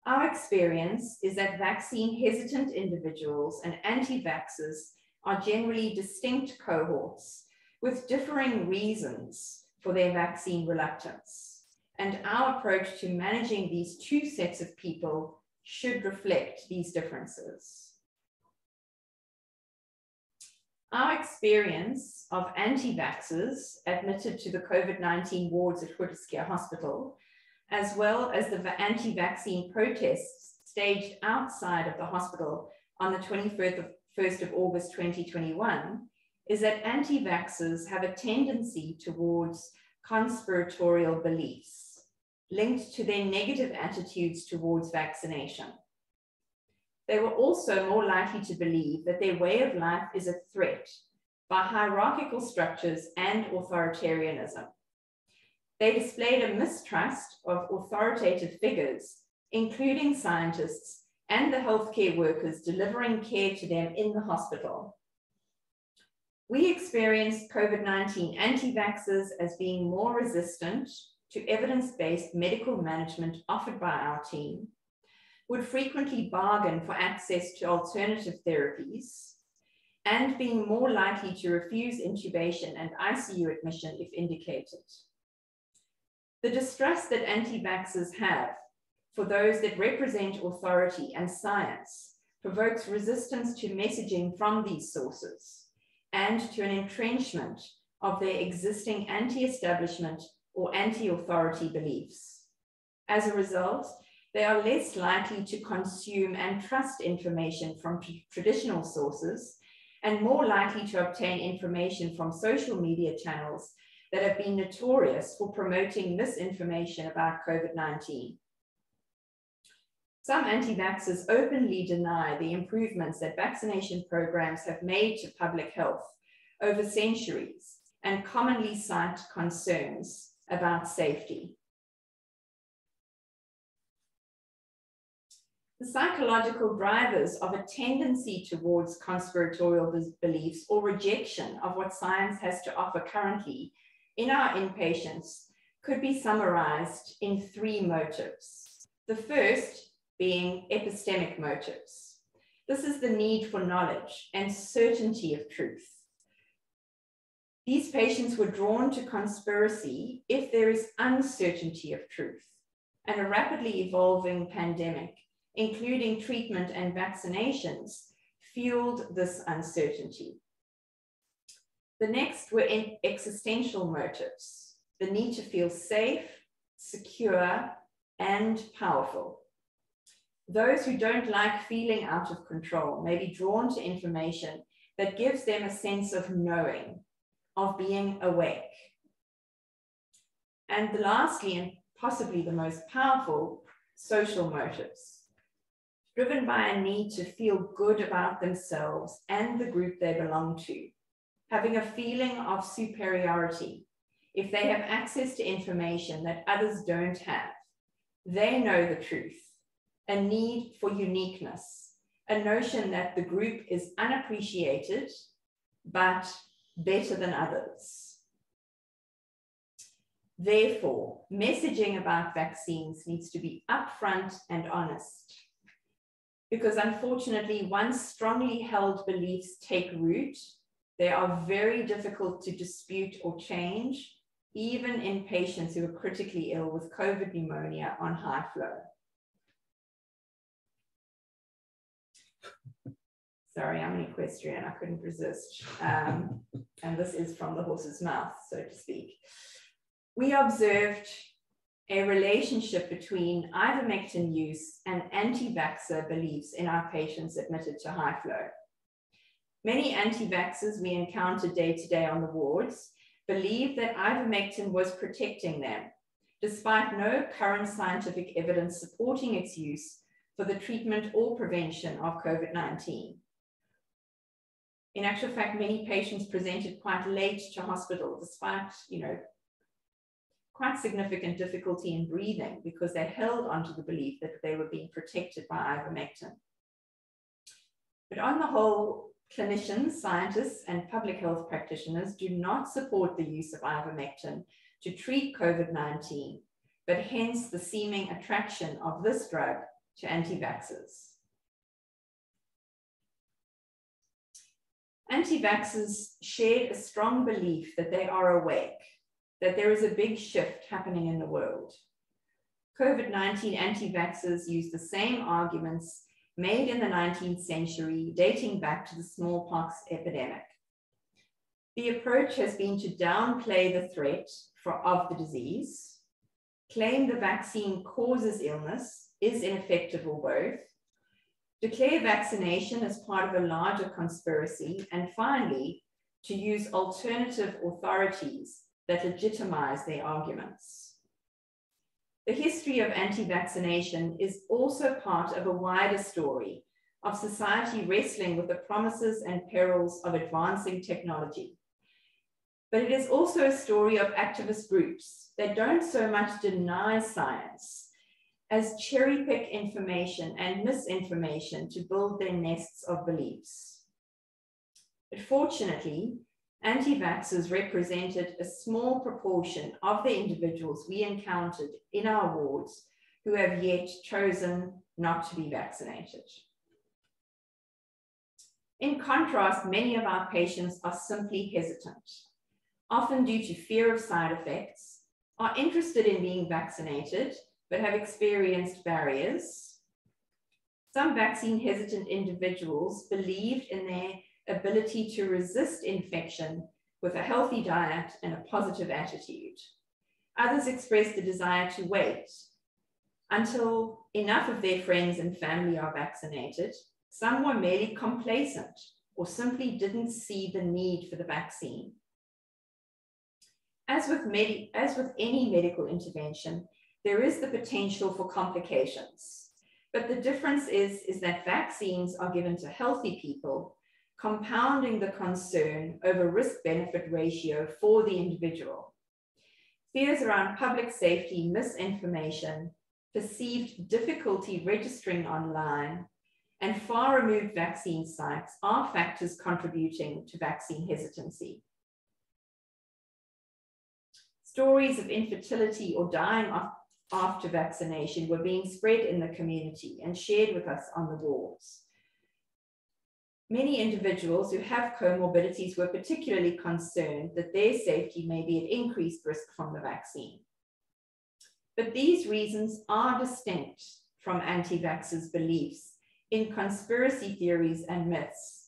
Our experience is that vaccine hesitant individuals and anti-vaxxers are generally distinct cohorts with differing reasons for their vaccine reluctance. And our approach to managing these two sets of people should reflect these differences. Our experience of anti-vaxxers admitted to the COVID-19 wards at Groote Hospital, as well as the anti-vaccine protests staged outside of the hospital on the 21st of August 2021, is that anti-vaxxers have a tendency towards conspiratorial beliefs linked to their negative attitudes towards vaccination. They were also more likely to believe that their way of life is a threat by hierarchical structures and authoritarianism. They displayed a mistrust of authoritative figures, including scientists and the healthcare workers delivering care to them in the hospital. We experienced COVID-19 anti-vaxxers as being more resistant to evidence-based medical management offered by our team, would frequently bargain for access to alternative therapies, and being more likely to refuse intubation and ICU admission if indicated. The distrust that anti-vaxxers have for those that represent authority and science provokes resistance to messaging from these sources and to an entrenchment of their existing anti-establishment or anti-authority beliefs. As a result, they are less likely to consume and trust information from traditional sources and more likely to obtain information from social media channels that have been notorious for promoting misinformation about COVID-19. Some anti-vaxxers openly deny the improvements that vaccination programs have made to public health over centuries and commonly cite concerns about safety. The psychological drivers of a tendency towards conspiratorial beliefs or rejection of what science has to offer currently in our inpatients could be summarized in 3 motives. The first being epistemic motives. This is the need for knowledge and certainty of truth. These patients were drawn to conspiracy if there is uncertainty of truth, and a rapidly evolving pandemic, including treatment and vaccinations, fueled this uncertainty. The next were existential motives, the need to feel safe, secure, and powerful. Those who don't like feeling out of control may be drawn to information that gives them a sense of knowing, of being awake. And lastly, and possibly the most powerful, social motives, driven by a need to feel good about themselves and the group they belong to, having a feeling of superiority. If they have access to information that others don't have, they know the truth, a need for uniqueness, a notion that the group is unappreciated, but better than others. Therefore, messaging about vaccines needs to be upfront and honest, because unfortunately, once strongly held beliefs take root, they are very difficult to dispute or change, even in patients who are critically ill with COVID pneumonia on high flow. Sorry, I'm an equestrian, I couldn't resist. And this is from the horse's mouth, so to speak. We observed a relationship between ivermectin use and anti-vaxxer beliefs in our patients admitted to high flow. Many anti-vaxxers we encountered day to day on the wards believed that ivermectin was protecting them, despite no current scientific evidence supporting its use for the treatment or prevention of COVID-19. In actual fact, many patients presented quite late to hospital, despite, quite significant difficulty in breathing because they held onto the belief that they were being protected by ivermectin. But on the whole, clinicians, scientists, and public health practitioners do not support the use of ivermectin to treat COVID-19, but hence the seeming attraction of this drug to anti-vaxxers. Anti-vaxxers shared a strong belief that they are awake, that there is a big shift happening in the world. COVID-19 anti-vaxxers use the same arguments made in the 19th century, dating back to the smallpox epidemic. The approach has been to downplay the threat of the disease, claim the vaccine causes illness, is ineffective or both, declare vaccination as part of a larger conspiracy, and finally, to use alternative authorities that legitimize their arguments. The history of anti-vaccination is also part of a wider story of society wrestling with the promises and perils of advancing technology. But it is also a story of activist groups that don't so much deny science as cherry-pick information and misinformation to build their nests of beliefs. But fortunately, anti-vaxxers represented a small proportion of the individuals we encountered in our wards who have yet chosen not to be vaccinated. In contrast, many of our patients are simply hesitant, often due to fear of side effects, are interested in being vaccinated, but have experienced barriers. Some vaccine hesitant individuals believed in their ability to resist infection with a healthy diet and a positive attitude. Others expressed the desire to wait until enough of their friends and family are vaccinated. Some were merely complacent or simply didn't see the need for the vaccine. As with any medical intervention, there is the potential for complications. But the difference is that vaccines are given to healthy people, compounding the concern over risk-benefit ratio for the individual. Fears around public safety, misinformation, perceived difficulty registering online, and far-removed vaccine sites are factors contributing to vaccine hesitancy. Stories of infertility or dying after vaccination were being spread in the community and shared with us on the wards. Many individuals who have comorbidities were particularly concerned that their safety may be at increased risk from the vaccine. But these reasons are distinct from anti-vaxxers' beliefs in conspiracy theories and myths,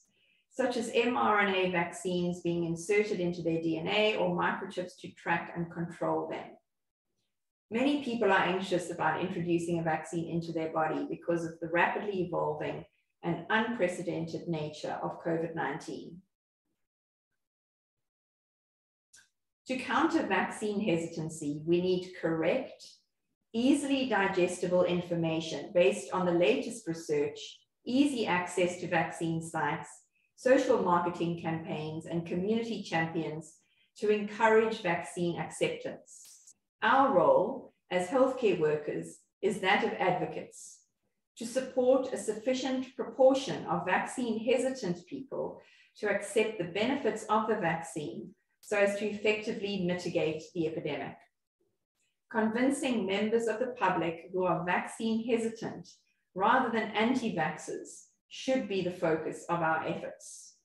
such as mRNA vaccines being inserted into their DNA or microchips to track and control them. Many people are anxious about introducing a vaccine into their body because of the rapidly evolving and unprecedented nature of COVID-19. To counter vaccine hesitancy, we need correct, easily digestible information based on the latest research, easy access to vaccine sites, social marketing campaigns, and community champions to encourage vaccine acceptance. Our role as healthcare workers is that of advocates, to support a sufficient proportion of vaccine hesitant people to accept the benefits of the vaccine so as to effectively mitigate the epidemic. Convincing members of the public who are vaccine hesitant rather than anti-vaxxers should be the focus of our efforts.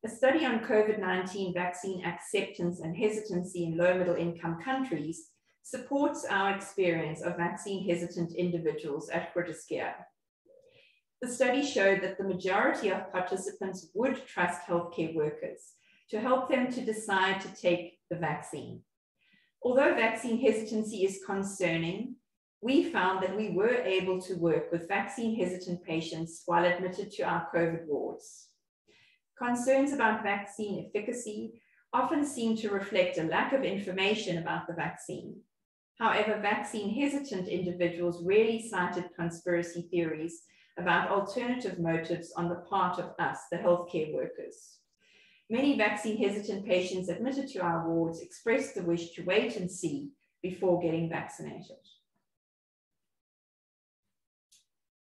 A study on COVID-19 vaccine acceptance and hesitancy in low middle income countries supports our experience of vaccine hesitant individuals at Portuguese. The study showed that the majority of participants would trust healthcare workers to help them to decide to take the vaccine. Although vaccine hesitancy is concerning, we found that we were able to work with vaccine hesitant patients while admitted to our COVID wards. Concerns about vaccine efficacy often seem to reflect a lack of information about the vaccine. However, vaccine hesitant individuals rarely cited conspiracy theories about alternative motives on the part of us, the healthcare workers. Many vaccine hesitant patients admitted to our wards expressed the wish to wait and see before getting vaccinated.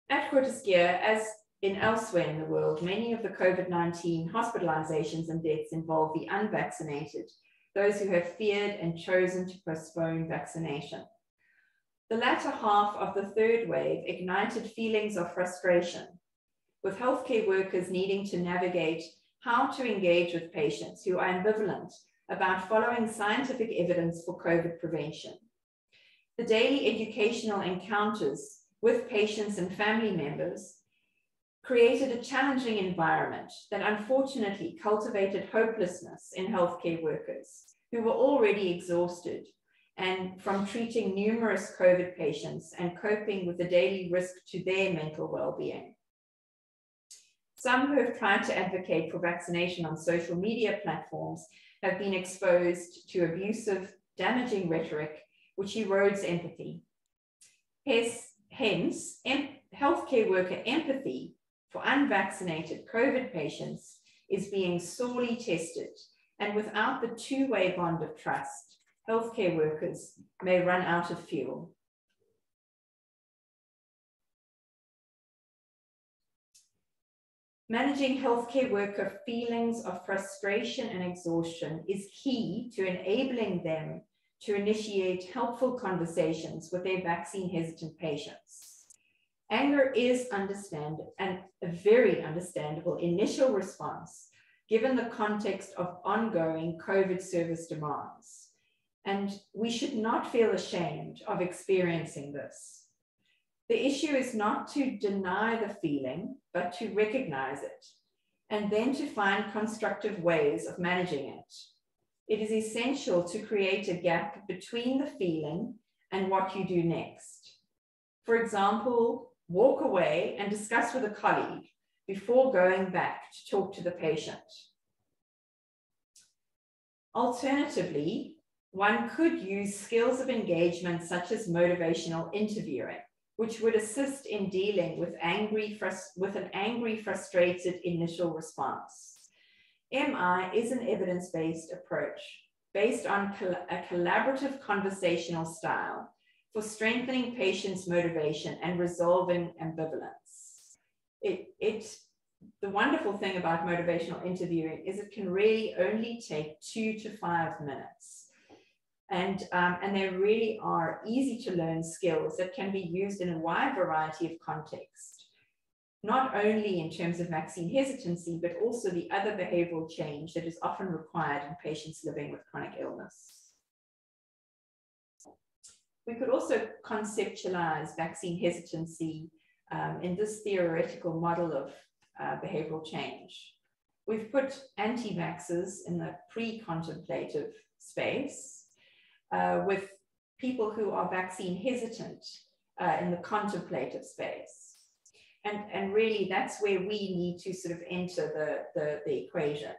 At Portuguese, as in elsewhere in the world, many of the COVID-19 hospitalizations and deaths involve the unvaccinated, those who have feared and chosen to postpone vaccination. The latter half of the third wave ignited feelings of frustration, with healthcare workers needing to navigate how to engage with patients who are ambivalent about following scientific evidence for COVID prevention. The daily educational encounters with patients and family members created a challenging environment that unfortunately cultivated hopelessness in healthcare workers who were already exhausted and from treating numerous COVID patients and coping with the daily risk to their mental well-being. Some who have tried to advocate for vaccination on social media platforms have been exposed to abusive, damaging rhetoric, which erodes empathy. Hence, healthcare worker empathy for unvaccinated COVID patients is being sorely tested, and without the two-way bond of trust, healthcare workers may run out of fuel. Managing healthcare worker feelings of frustration and exhaustion is key to enabling them to initiate helpful conversations with their vaccine hesitant patients. Anger is a very understandable initial response given the context of ongoing COVID service demands. And we should not feel ashamed of experiencing this. The issue is not to deny the feeling, but to recognize it, and then to find constructive ways of managing it. It is essential to create a gap between the feeling and what you do next. For example, walk away and discuss with a colleague before going back to talk to the patient. Alternatively, one could use skills of engagement such as motivational interviewing, which would assist in dealing with an angry, frustrated initial response. MI is an evidence-based approach based on a collaborative conversational style for strengthening patients' motivation and resolving ambivalence. The wonderful thing about motivational interviewing is it can really only take 2 to 5 minutes. And they really are easy to learn skills that can be used in a wide variety of contexts, not only in terms of vaccine hesitancy, but also the other behavioral change that is often required in patients living with chronic illness. We could also conceptualize vaccine hesitancy in this theoretical model of behavioral change. We've put anti-vaxxers in the pre-contemplative space with people who are vaccine hesitant in the contemplative space. And really that's where we need to sort of enter the equation,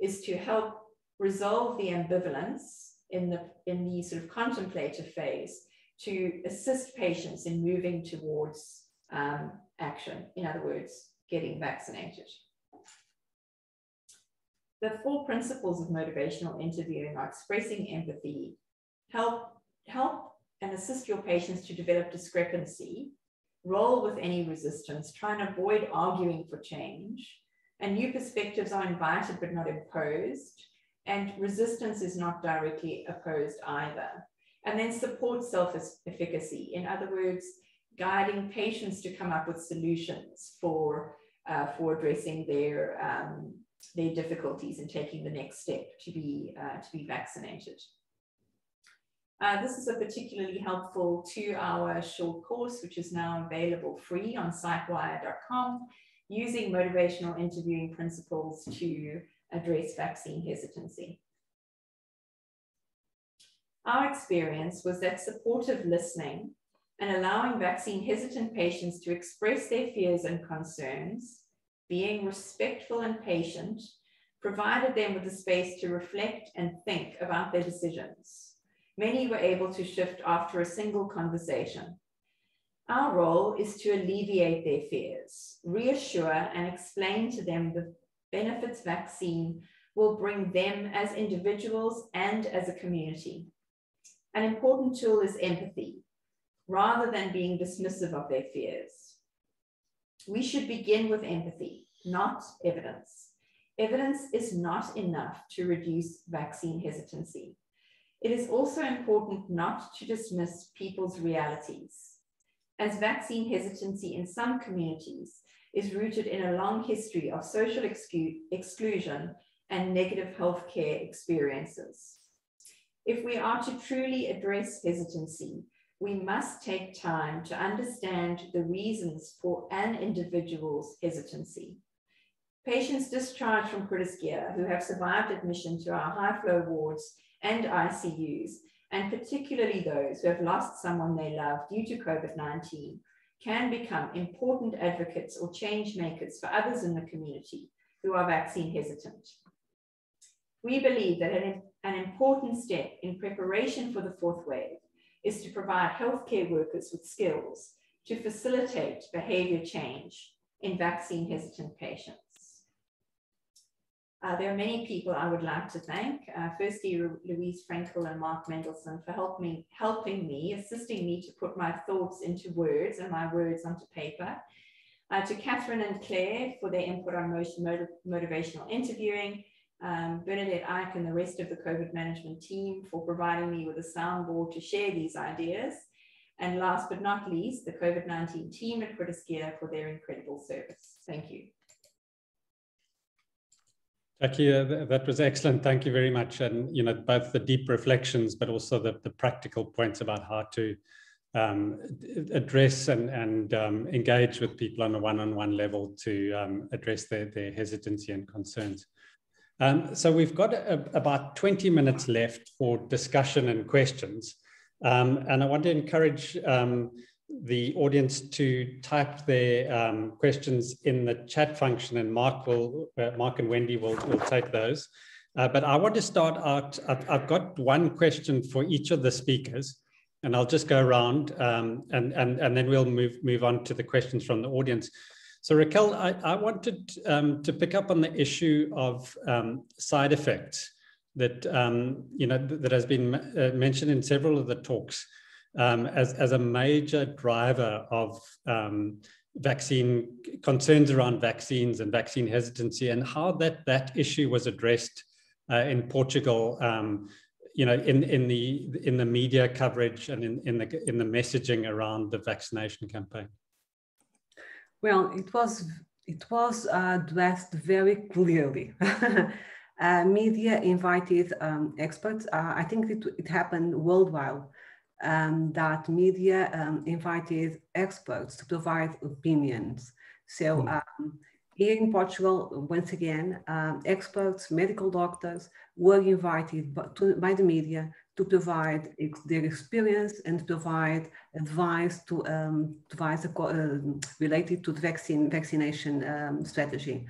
is to help resolve the ambivalence in the sort of contemplative phase to assist patients in moving towards action. In other words, getting vaccinated. The 4 principles of motivational interviewing are expressing empathy, help and assist your patients to develop discrepancy, roll with any resistance, try and avoid arguing for change, and new perspectives are invited but not imposed, and resistance is not directly opposed either. And then support self-efficacy, in other words, guiding patients to come up with solutions for addressing their difficulties and taking the next step to be vaccinated. This is a particularly helpful 2-hour short course, which is now available free on sitewire.com, using motivational interviewing principles to address vaccine hesitancy. Our experience was that supportive listening and allowing vaccine hesitant patients to express their fears and concerns, being respectful and patient, provided them with the space to reflect and think about their decisions. Many were able to shift after a single conversation. Our role is to alleviate their fears, reassure and explain to them the benefits vaccine will bring them as individuals and as a community. An important tool is empathy, rather than being dismissive of their fears. We should begin with empathy, not evidence. Evidence is not enough to reduce vaccine hesitancy. It is also important not to dismiss people's realities, as vaccine hesitancy in some communities is rooted in a long history of social exclusion and negative healthcare experiences. If we are to truly address hesitancy, we must take time to understand the reasons for an individual's hesitancy. Patients discharged from Portuguese who have survived admission to our high-flow wards and ICUs, and particularly those who have lost someone they love due to COVID-19, can become important advocates or change makers for others in the community who are vaccine hesitant. We believe that an important step in preparation for the 4th wave is to provide healthcare workers with skills to facilitate behavior change in vaccine hesitant patients. There are many people I would like to thank. Firstly, Louise Frankel and Mark Mendelsohn for helping me, assisting me to put my thoughts into words and my words onto paper. To Catherine and Claire for their input on motivational interviewing. Bernadette Ike and the rest of the COVID management team for providing me with a soundboard to share these ideas. And last but not least, the COVID-19 team at Portuguese for their incredible service. Thank you. Jackie, that was excellent. Thank you very much. And, you know, both the deep reflections, but also the practical points about how to address and engage with people on a one-on-one level to address their hesitancy and concerns. So we've got about 20 minutes left for discussion and questions. And I want to encourage the audience to type their questions in the chat function, and Mark and Wendy will take those. But I want to start out, I've got one question for each of the speakers, and I'll just go around and then we'll move on to the questions from the audience. So Raquel, I wanted to pick up on the issue of side effects that, you know, that has been mentioned in several of the talks as a major driver of vaccine concerns around vaccines and vaccine hesitancy, and how that issue was addressed in Portugal, you know, in the media coverage and in the messaging around the vaccination campaign. Well, it was addressed very clearly. Media invited experts. I think it happened worldwide. That media invited experts to provide opinions. So here in Portugal, once again, experts, medical doctors were invited by the media to provide their experience and provide advice to related to the vaccination strategy.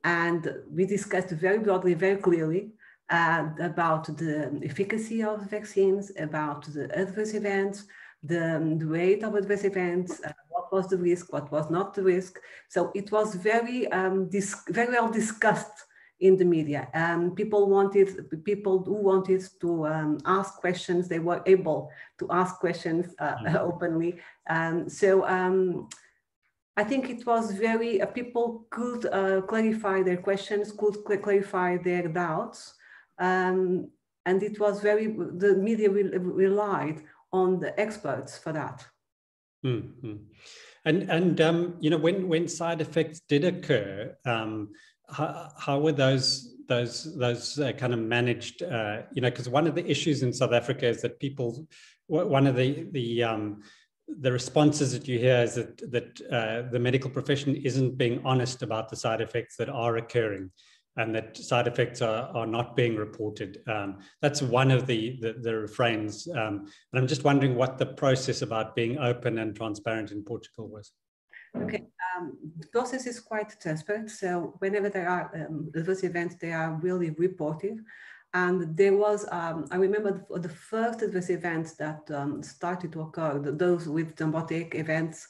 And we discussed very broadly, very clearly about the efficacy of vaccines, about the adverse events, the rate of adverse events, what was the risk, what was not the risk. So it was very well discussed in the media. People who wanted to ask questions, they were able to ask questions openly. I think it was very, people could clarify their questions, could clarify their doubts. And it was the media relied on the experts for that. Mm-hmm. And you know, when side effects did occur, how were those kind of managed? You know, because one of the issues in South Africa is that one of the responses that you hear is that the medical profession isn't being honest about the side effects that are occurring, and that side effects are not being reported. That's one of the refrains. And I'm just wondering what the process about being open and transparent in Portugal was. Okay, the process is quite transparent. So whenever there are adverse events, they are really reported. And there was, I remember the first adverse events that started to occur, those with thrombotic events,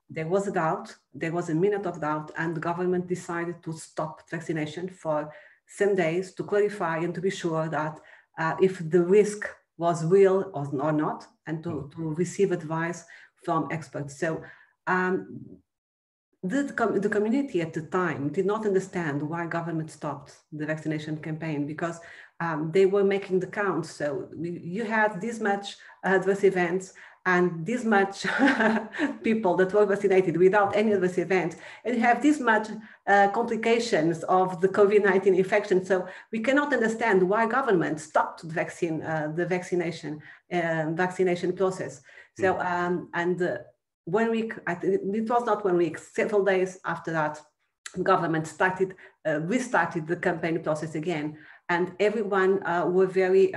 there was a doubt, there was a minute of doubt, and the government decided to stop vaccination for some days to clarify and to be sure that if the risk was real or not, and to receive advice from experts. So the community at the time did not understand why government stopped the vaccination campaign, because they were making the count. So you had this much adverse events and this much people that were vaccinated without any adverse event, and you have this much complications of the COVID-19 infection. So we cannot understand why government stopped the vaccination process. So and 1 week, it was not 1 week, several days after that, government restarted the campaign process again. And everyone were very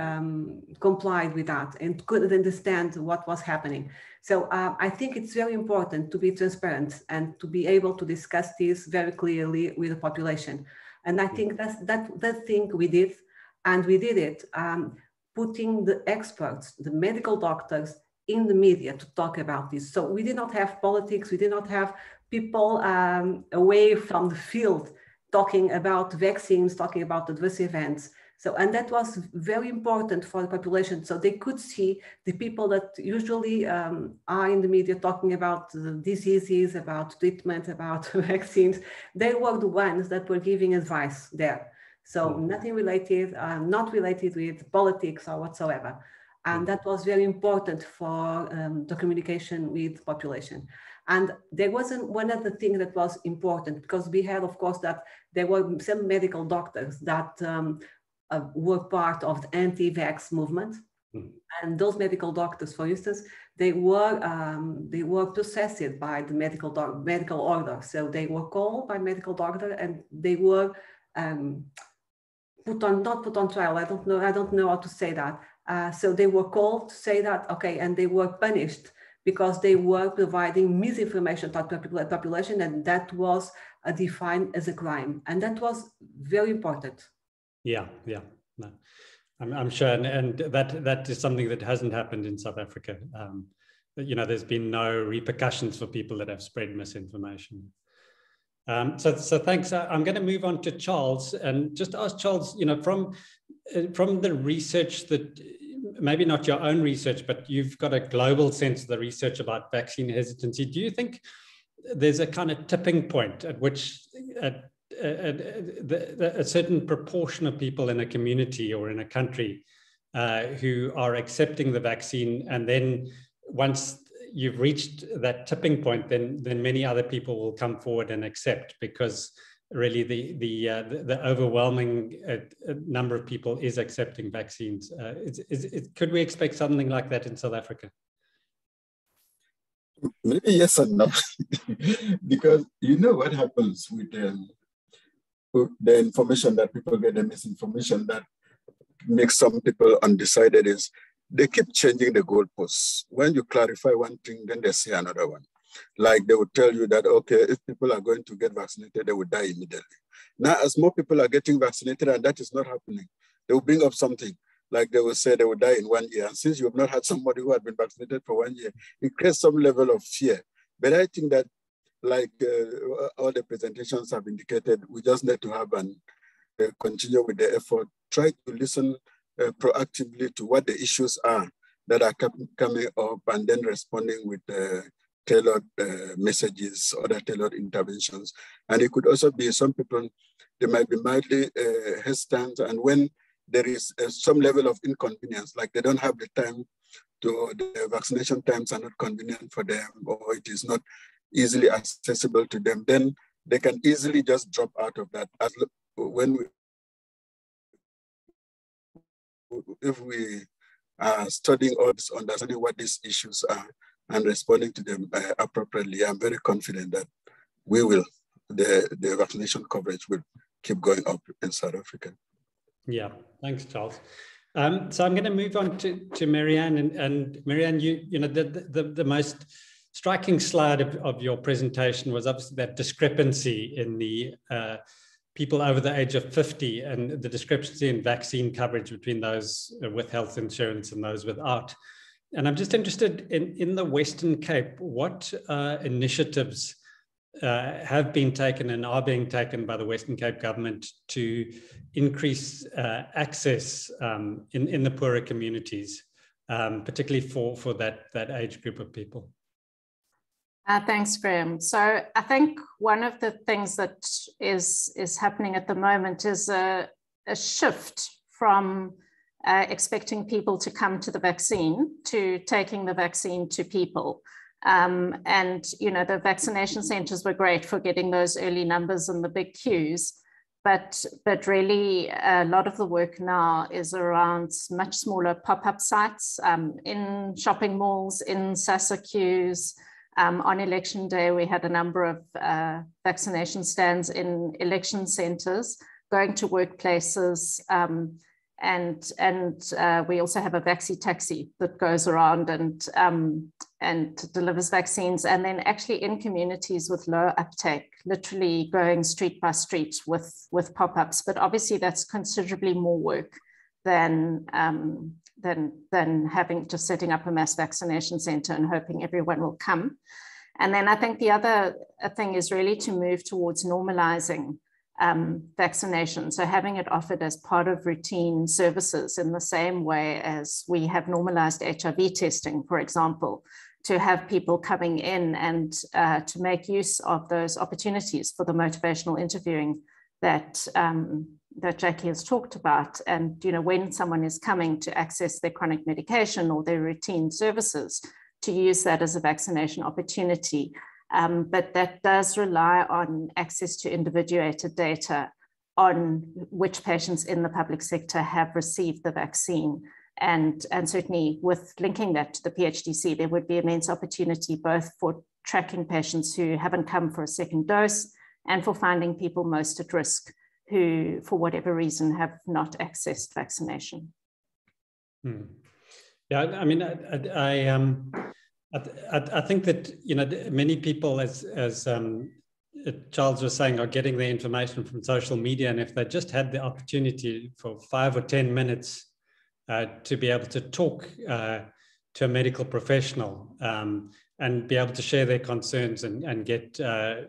complied with that and couldn't understand what was happening. So I think it's very important to be transparent and to be able to discuss this very clearly with the population. And I think that thing we did, and we did it putting the experts, the medical doctors in the media to talk about this. So we did not have politics, we did not have people away from the field talking about vaccines, talking about adverse events. So, and that was very important for the population. So they could see the people that usually are in the media talking about the diseases, about treatment, about vaccines. They were the ones that were giving advice there. So nothing related, not related with politics or whatsoever. And that was very important for the communication with the population. And there wasn't one other thing that was important, because we had, of course, that there were some medical doctors that were part of the anti-vax movement. And those medical doctors, for instance, they were processed by the medical order. So they were called by medical doctor, and they were not put on trial. I don't know how to say that. So they were called to say that, okay, and they were punished because they were providing misinformation to the population, and that was defined as a crime. And that was very important. Yeah. No. I'm sure, and that is something that hasn't happened in South Africa. There's been no repercussions for people that have spread misinformation. So thanks. I'm going to move on to Charles and just ask Charles, from the research that, maybe not your own research, but you've got a global sense of the research about vaccine hesitancy. Do you think there's a kind of tipping point at which a certain proportion of people in a community or in a country who are accepting the vaccine, and then once you've reached that tipping point, then many other people will come forward and accept, because really the overwhelming number of people is accepting vaccines. Could we expect something like that in South Africa? Maybe yes and no, because what happens with the information that people get, the misinformation that makes some people undecided, is they keep changing the goalposts. When you clarify one thing, then they say another one. Like they would tell you that, okay, if people are going to get vaccinated, they would die immediately. Now, as more people are getting vaccinated and that is not happening, they will bring up something. Like they will say they will die in 1 year. And since you have not had somebody who had been vaccinated for 1 year, it creates some level of fear. But I think that, like all the presentations have indicated, we just need to have and continue with the effort, try to listen proactively to what the issues are that are coming up, and then responding with tailored messages, other tailored interventions. And it could also be some people, they might be mildly hesitant, and when there is some level of inconvenience, like they don't have the time the vaccination times are not convenient for them, or it is not easily accessible to them, then they can easily just drop out of that. If we are studying all this, understanding what these issues are and responding to them appropriately, I'm very confident that the vaccination coverage will keep going up in South Africa. Yeah, thanks, Charles. So I'm going to move on to Marianne, and Marianne, the most striking slide of your presentation was obviously that discrepancy in the people over the age of 50 and the discrepancy in vaccine coverage between those with health insurance and those without. And I'm just interested in the Western Cape, what initiatives have been taken and are being taken by the Western Cape government to increase access in the poorer communities, particularly for that age group of people? Thanks, Graham. So I think one of the things that is happening at the moment is a shift from expecting people to come to the vaccine to taking the vaccine to people. And, the vaccination centers were great for getting those early numbers and the big queues, but really a lot of the work now is around much smaller pop-up sites in shopping malls, in SASA queues. On election day, we had a number of vaccination stands in election centers, going to workplaces, and we also have a vaccine taxi that goes around and delivers vaccines, and then actually in communities with low uptake, literally going street by street with pop-ups. But obviously that's considerably more work than having just setting up a mass vaccination center and hoping everyone will come. And then I think the other thing is really to move towards normalizing vaccination. So having it offered as part of routine services in the same way as we have normalized HIV testing, for example, to have people coming in and to make use of those opportunities for the motivational interviewing that that Jackie has talked about. And, you know, when someone is coming to access their chronic medication or their routine services, to use that as a vaccination opportunity. But that does rely on access to individuated data on which patients in the public sector have received the vaccine. And certainly with linking that to the PHDC, there would be immense opportunity both for tracking patients who haven't come for a second dose and for finding people most at risk who, for whatever reason, have not accessed vaccination. Yeah, I mean, I think that, you know, many people, as Charles was saying, are getting their information from social media, and if they just had the opportunity for 5 or 10 minutes to be able to talk to a medical professional and be able to share their concerns and get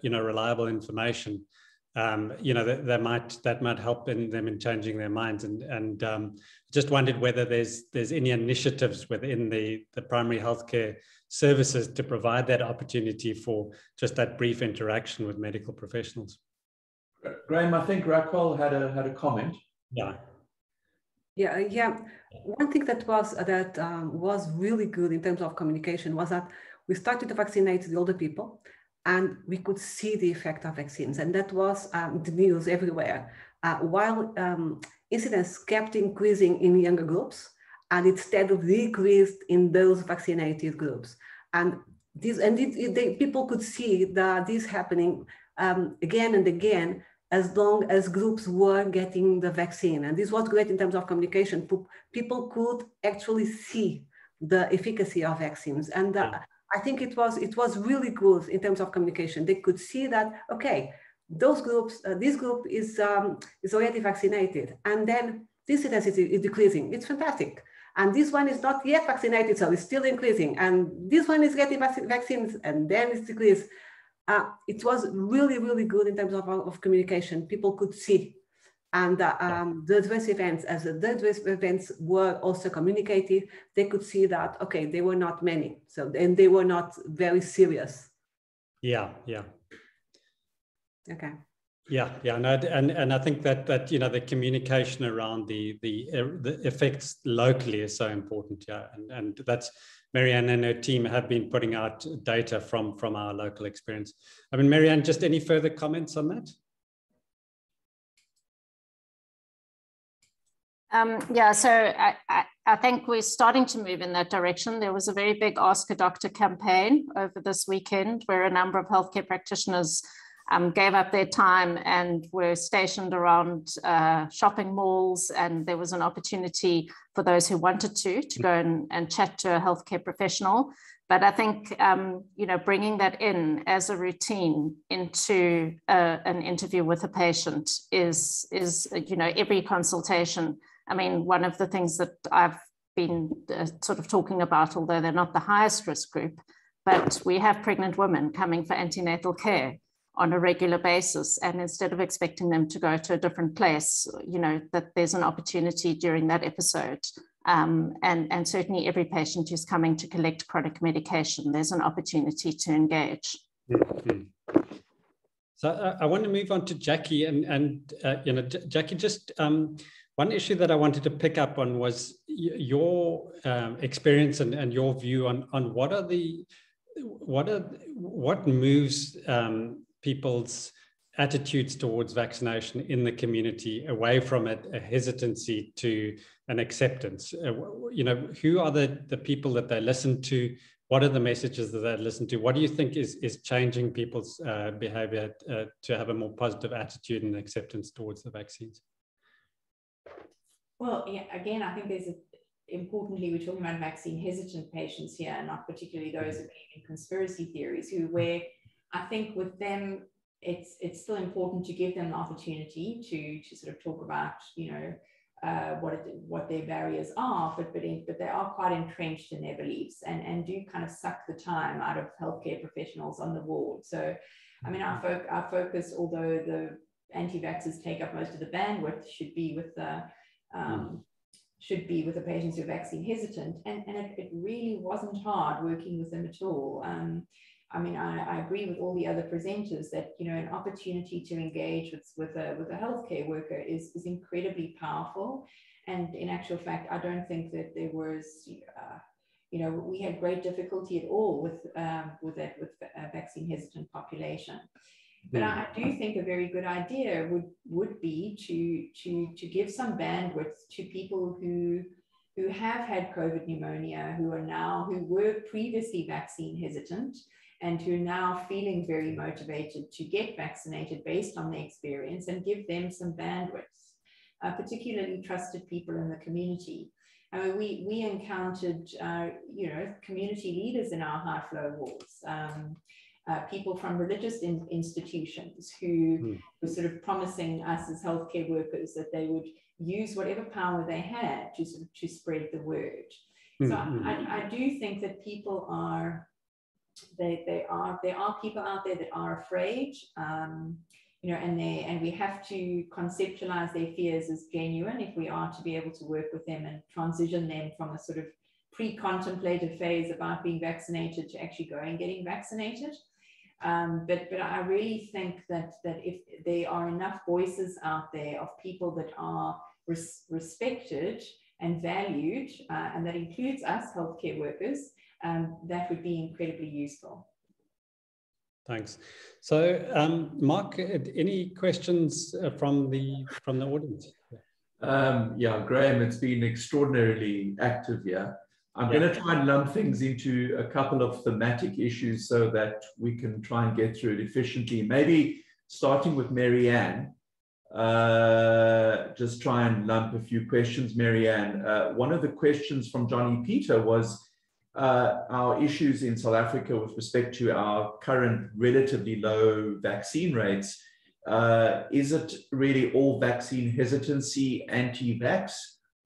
you know, reliable information, you know, that might help them in changing their minds. And just wondered whether there's any initiatives within the primary healthcare services to provide that opportunity for just that brief interaction with medical professionals. Graham, I think Raquel had a comment. Yeah. One thing that was really good in terms of communication was that we started to vaccinate the older people, and we could see the effect of vaccines, and that was the news everywhere. While incidence kept increasing in younger groups, and instead of decreased in those vaccinated groups, and people could see that this happening again and again, as long as groups were getting the vaccine. And this was great in terms of communication. People could actually see the efficacy of vaccines. And I think it was really good in terms of communication. They could see that, okay, those groups, this group is already vaccinated. And then this intensity is decreasing. It's fantastic. And this one is not yet vaccinated, so it's still increasing. And this one is getting vaccines, and then it's decreased. It was really, really good in terms of communication. People could see. And the adverse events, as the adverse events were also communicated, they could see that, okay, they were not many. So, and they were not very serious. Yeah. Okay. Yeah, no, and I think that you know, the communication around the effects locally is so important. Yeah, and that's Marianne and her team have been putting out data from our local experience. I mean, Marianne, just any further comments on that? Yeah, so I think we're starting to move in that direction. There was a very big Ask a Doctor campaign over this weekend where a number of healthcare practitioners gave up their time and were stationed around shopping malls, and there was an opportunity for those who wanted to go and chat to a healthcare professional. But I think, you know, bringing that in as a routine into an interview with a patient is, you know, every consultation. I mean, one of the things that I've been sort of talking about, although they're not the highest risk group, but we have pregnant women coming for antenatal care on a regular basis. And instead of expecting them to go to a different place, you know, that there's an opportunity during that episode. And certainly every patient who's coming to collect chronic medication, there's an opportunity to engage. Mm-hmm. So I want to move on to Jackie, and you know, Jackie, just one issue that I wanted to pick up on was your experience and your view on what moves people's attitudes towards vaccination in the community away from a hesitancy to an acceptance. You know, who are the people that they listen to? What are the messages that they listen to? What do you think is changing people's behavior to have a more positive attitude and acceptance towards the vaccines? Well, yeah, again, I think importantly, we're talking about vaccine hesitant patients here, and not particularly those who believe in conspiracy theories, where I think with them, it's still important to give them the opportunity to sort of talk about, you know, what their barriers are, but they are quite entrenched in their beliefs and do kind of suck the time out of healthcare professionals on the ward. So, I mean, our focus, although the anti-vaxxers take up most of the bandwidth, should be with the patients who are vaccine hesitant, and it really wasn't hard working with them at all. I mean, I agree with all the other presenters that, you know, an opportunity to engage with a healthcare worker is incredibly powerful. And in actual fact, I don't think that there was, you know, we had great difficulty at all with a vaccine hesitant population. But I do think a very good idea would be to give some bandwidth to people who have had COVID pneumonia, who were previously vaccine hesitant, and who are now feeling very motivated to get vaccinated based on their experience, and give them some bandwidth, particularly trusted people in the community. I mean, we encountered, you know, community leaders in our high flow wards, people from religious institutions who were sort of promising us as healthcare workers that they would use whatever power they had to spread the word. So I do think that people are, there are people out there that are afraid, you know, and we have to conceptualize their fears as genuine if we are to be able to work with them and transition them from a sort of pre-contemplative phase about being vaccinated to actually going and getting vaccinated. But I really think that if there are enough voices out there of people that are respected and valued, and that includes us healthcare workers, that would be incredibly useful. Thanks. So, Mark, any questions from the audience? Yeah, Graham, it's been extraordinarily active here. I'm going to try and lump things into a couple of thematic issues so that we can try and get through it efficiently. Maybe starting with Marianne, just try and lump a few questions. Marianne, one of the questions from Johnny Peter was our issues in South Africa with respect to our current relatively low vaccine rates. Is it really all vaccine hesitancy, anti-vax?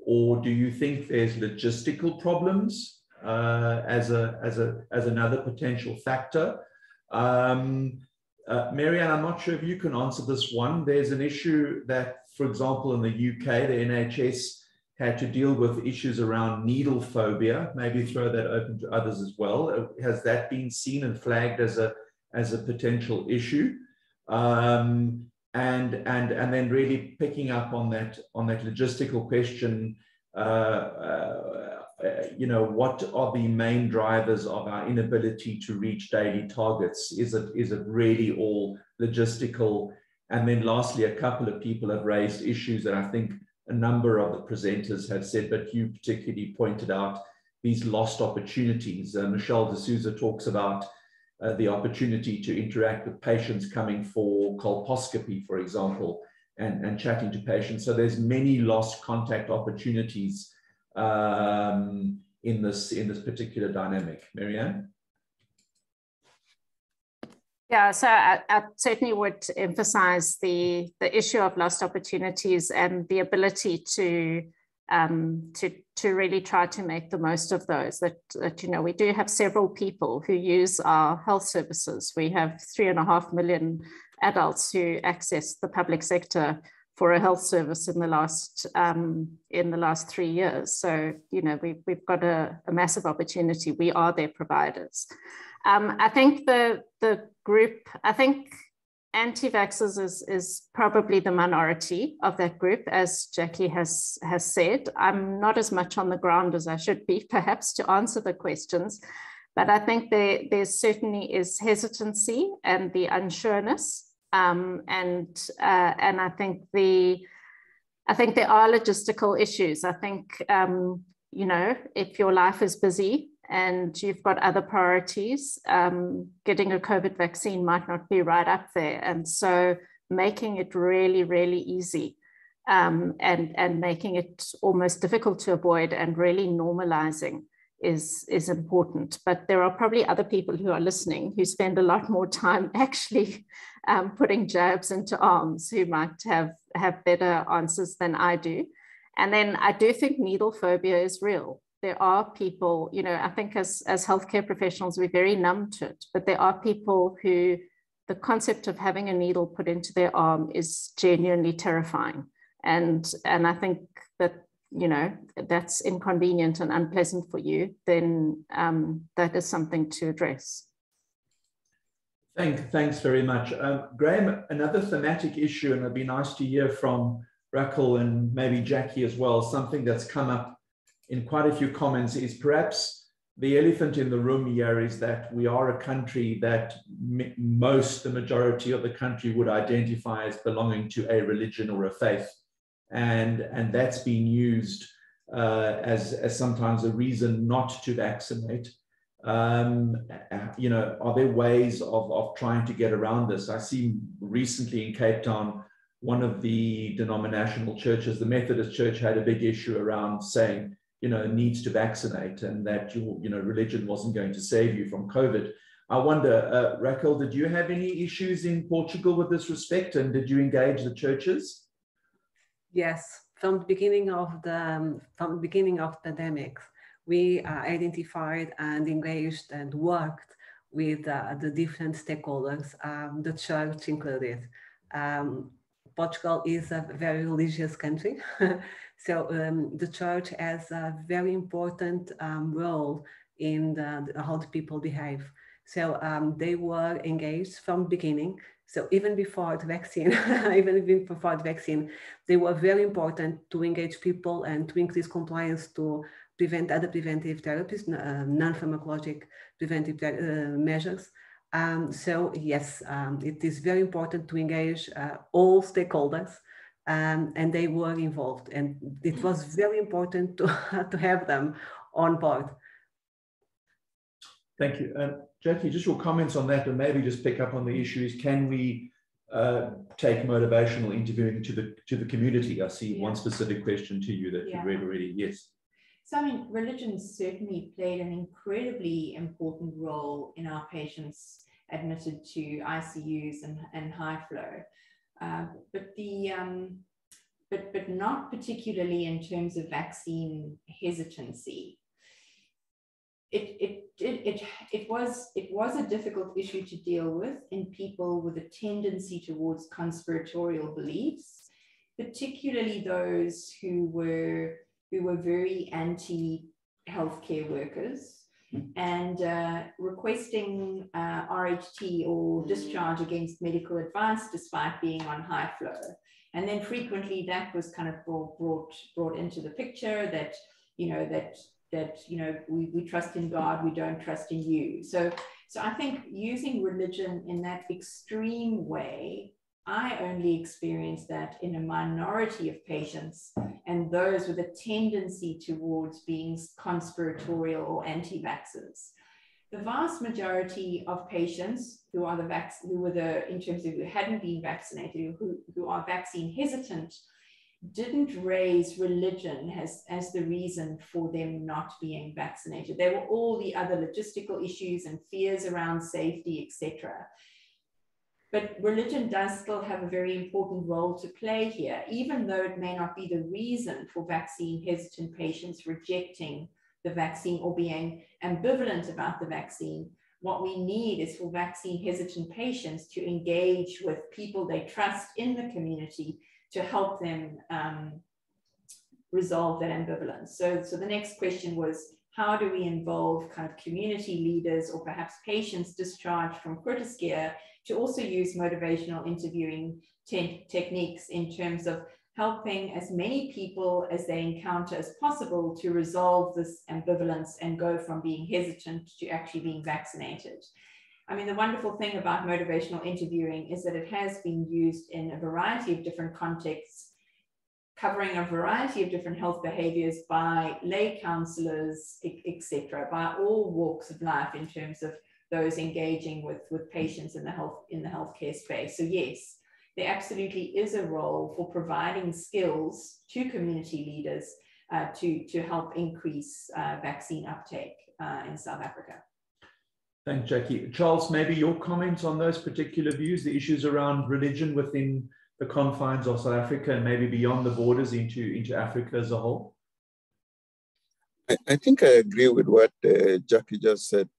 Or do you think there's logistical problems as another potential factor? Marianne, I'm not sure if you can answer this one. There's an issue that, for example, in the UK, the NHS had to deal with issues around needle phobia. Maybe throw that open to others as well. Has that been seen and flagged as a potential issue? And then really picking up on that logistical question, you know, what are the main drivers of our inability to reach daily targets? Is it really all logistical? And then lastly, a couple of people have raised issues that I think a number of the presenters have said, but you particularly pointed out these lost opportunities. Michelle D'Souza talks about the opportunity to interact with patients coming for colposcopy, for example, and chatting to patients. So there's many lost contact opportunities in this particular dynamic. Marianne? Yeah, so I certainly would emphasize the issue of lost opportunities and the ability to really try to make the most of those. That you know, we do have several people who use our health services. We have 3.5 million adults who access the public sector for a health service in the last 3 years. So you know, we've got a massive opportunity. We are their providers. I think the group, I think anti-vaxxers is probably the minority of that group, as Jackie has said. I'm not as much on the ground as I should be, perhaps, to answer the questions, but I think there certainly is hesitancy and the unsureness, and I think there are logistical issues. I think you know, if your life is busy and you've got other priorities, getting a COVID vaccine might not be right up there. And so making it really, really easy and making it almost difficult to avoid and really normalizing is important. But there are probably other people who are listening who spend a lot more time actually putting jabs into arms, who might have better answers than I do. And then I do think needle phobia is real. There are people, you know, I think as healthcare professionals, we're very numb to it, but there are people who the concept of having a needle put into their arm is genuinely terrifying. And I think that, you know, that's inconvenient and unpleasant for you, then that is something to address. Thanks very much. Graham, another thematic issue, and it'd be nice to hear from Rachel and maybe Jackie as well, something that's come up in quite a few comments is perhaps the elephant in the room here is that we are a country that the majority of the country would identify as belonging to a religion or a faith. And that's been used as sometimes a reason not to vaccinate. You know, are there ways of trying to get around this? I see recently in Cape Town, one of the denominational churches, the Methodist Church, had a big issue around saying, you know, needs to vaccinate and that religion wasn't going to save you from COVID. I wonder, Rachel, did you have any issues in Portugal with this respect, and did you engage the churches? Yes, from the beginning of the pandemic, we identified and engaged and worked with the different stakeholders, the church included. Portugal is a very religious country, so the church has a very important role in how the people behave. So they were engaged from the beginning. So even before the vaccine, they were very important to engage people and to increase compliance to prevent other preventive therapies, non-pharmacologic preventive measures. So yes, it is very important to engage all stakeholders, and they were involved, and it was very important to have them on board. Thank you. Jackie, just your comments on that, and maybe just pick up on the issues. Can we take motivational interviewing to the community? I see one specific question to you that you read already. Yes. So, I mean, religion certainly played an incredibly important role in our patients admitted to ICUs and high flow, but not particularly in terms of vaccine hesitancy. It was a difficult issue to deal with in people with a tendency towards conspiratorial beliefs, particularly those who were very anti-healthcare workers and requesting RHT or discharge against medical advice despite being on high flow. And then frequently that was kind of brought into the picture that, we trust in God, we don't trust in you. So I think using religion in that extreme way, I only experienced that in a minority of patients, and those with a tendency towards being conspiratorial or anti-vaxxers. The vast majority of patients who hadn't been vaccinated, who are vaccine hesitant, didn't raise religion as the reason for them not being vaccinated. There were all the other logistical issues and fears around safety, etc. But religion does still have a very important role to play here, even though it may not be the reason for vaccine hesitant patients rejecting the vaccine or being ambivalent about the vaccine. What we need is for vaccine hesitant patients to engage with people they trust in the community to help them resolve that ambivalence. So the next question was, how do we involve kind of community leaders or perhaps patients discharged from critical care to also use motivational interviewing techniques in terms of helping as many people as they encounter as possible to resolve this ambivalence and go from being hesitant to actually being vaccinated. I mean, the wonderful thing about motivational interviewing is that it has been used in a variety of different contexts, covering a variety of different health behaviors by lay counselors, etc., by all walks of life in terms of those engaging with patients in the healthcare space. So yes, there absolutely is a role for providing skills to community leaders to help increase vaccine uptake in South Africa. Thanks, Jackie. Charles, maybe your comments on those particular views, the issues around religion within the confines of South Africa and maybe beyond the borders into Africa as a whole? I think I agree with what Jackie just said.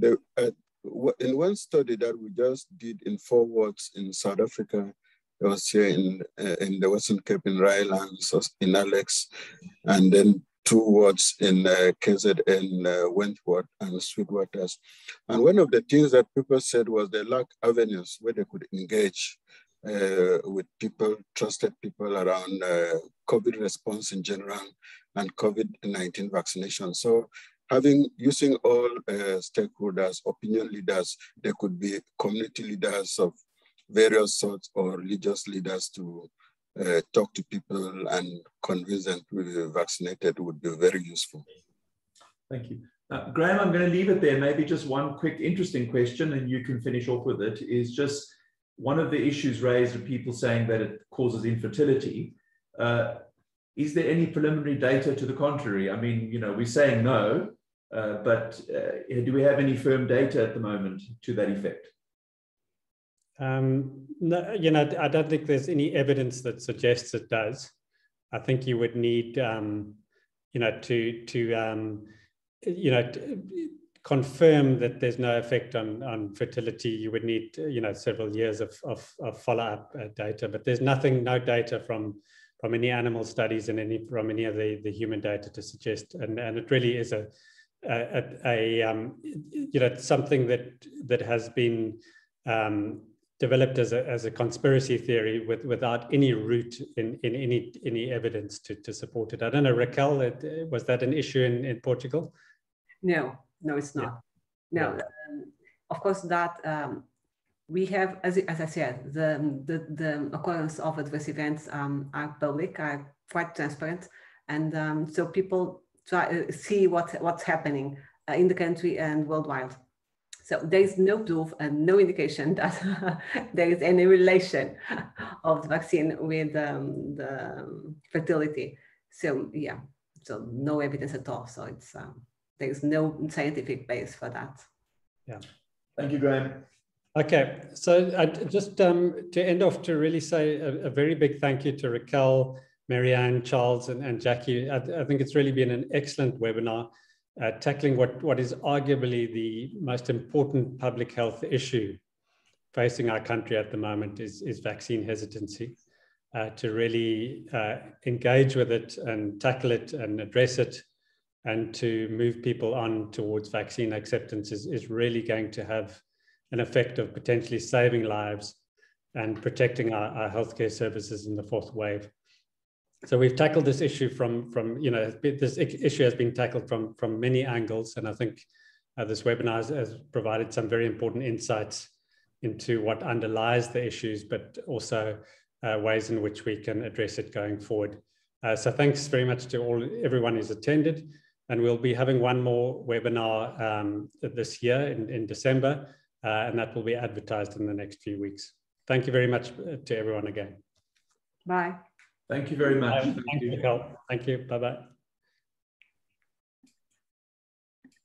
In one study that we just did in 4 wards in South Africa, it was here in the Western Cape, in Rylands, in Alex, and then 2 wards in KZN, Wentworth and Sweetwaters. And one of the things that people said was they lack avenues where they could engage with people, trusted people around COVID response in general and COVID-19 vaccination. So using all stakeholders, opinion leaders, there could be community leaders of various sorts or religious leaders to talk to people and convince them to be vaccinated would be very useful. Thank you. Graham, I'm going to leave it there. Maybe just one quick interesting question, and you can finish off with it, is just one of the issues raised are people saying that it causes infertility. Is there any preliminary data to the contrary? I mean, you know, we're saying no, but do we have any firm data at the moment to that effect? No, you know, I don't think there's any evidence that suggests it does. I think you would need, you know, to confirm that there's no effect on fertility. You would need, you know, several years of follow-up data. But there's no data from any animal studies and from any of the human data to suggest. And it really is you know, something that has been developed as a conspiracy theory without any root in any evidence to support it. I don't know, Raquel, was that an issue in Portugal? No, it's not. Yeah. No, of course that we have, as I said, the occurrence of adverse events are public, are quite transparent, and so people see what's happening in the country and worldwide. So there is no proof and no indication that there is any relation of the vaccine with the fertility. So yeah, so no evidence at all. So it's there is no scientific base for that. Yeah. Thank you, Graham. Okay, so I just to end off, to really say a very big thank you to Raquel, Marianne, Charles, and Jackie. I think it's really been an excellent webinar. Tackling what is arguably the most important public health issue facing our country at the moment is vaccine hesitancy. To really engage with it and tackle it and address it, and to move people on towards vaccine acceptance is really going to have an effect of potentially saving lives and protecting our healthcare services in the fourth wave. So we've tackled this issue from you know, this issue has been tackled from many angles, and I think this webinar has provided some very important insights into what underlies the issues, but also ways in which we can address it going forward. So thanks very much to everyone who's attended, and we'll be having one more webinar this year in December, and that will be advertised in the next few weeks. Thank you very much to everyone again. Bye. Thank you very much. Thank you. Thank you. Bye-bye.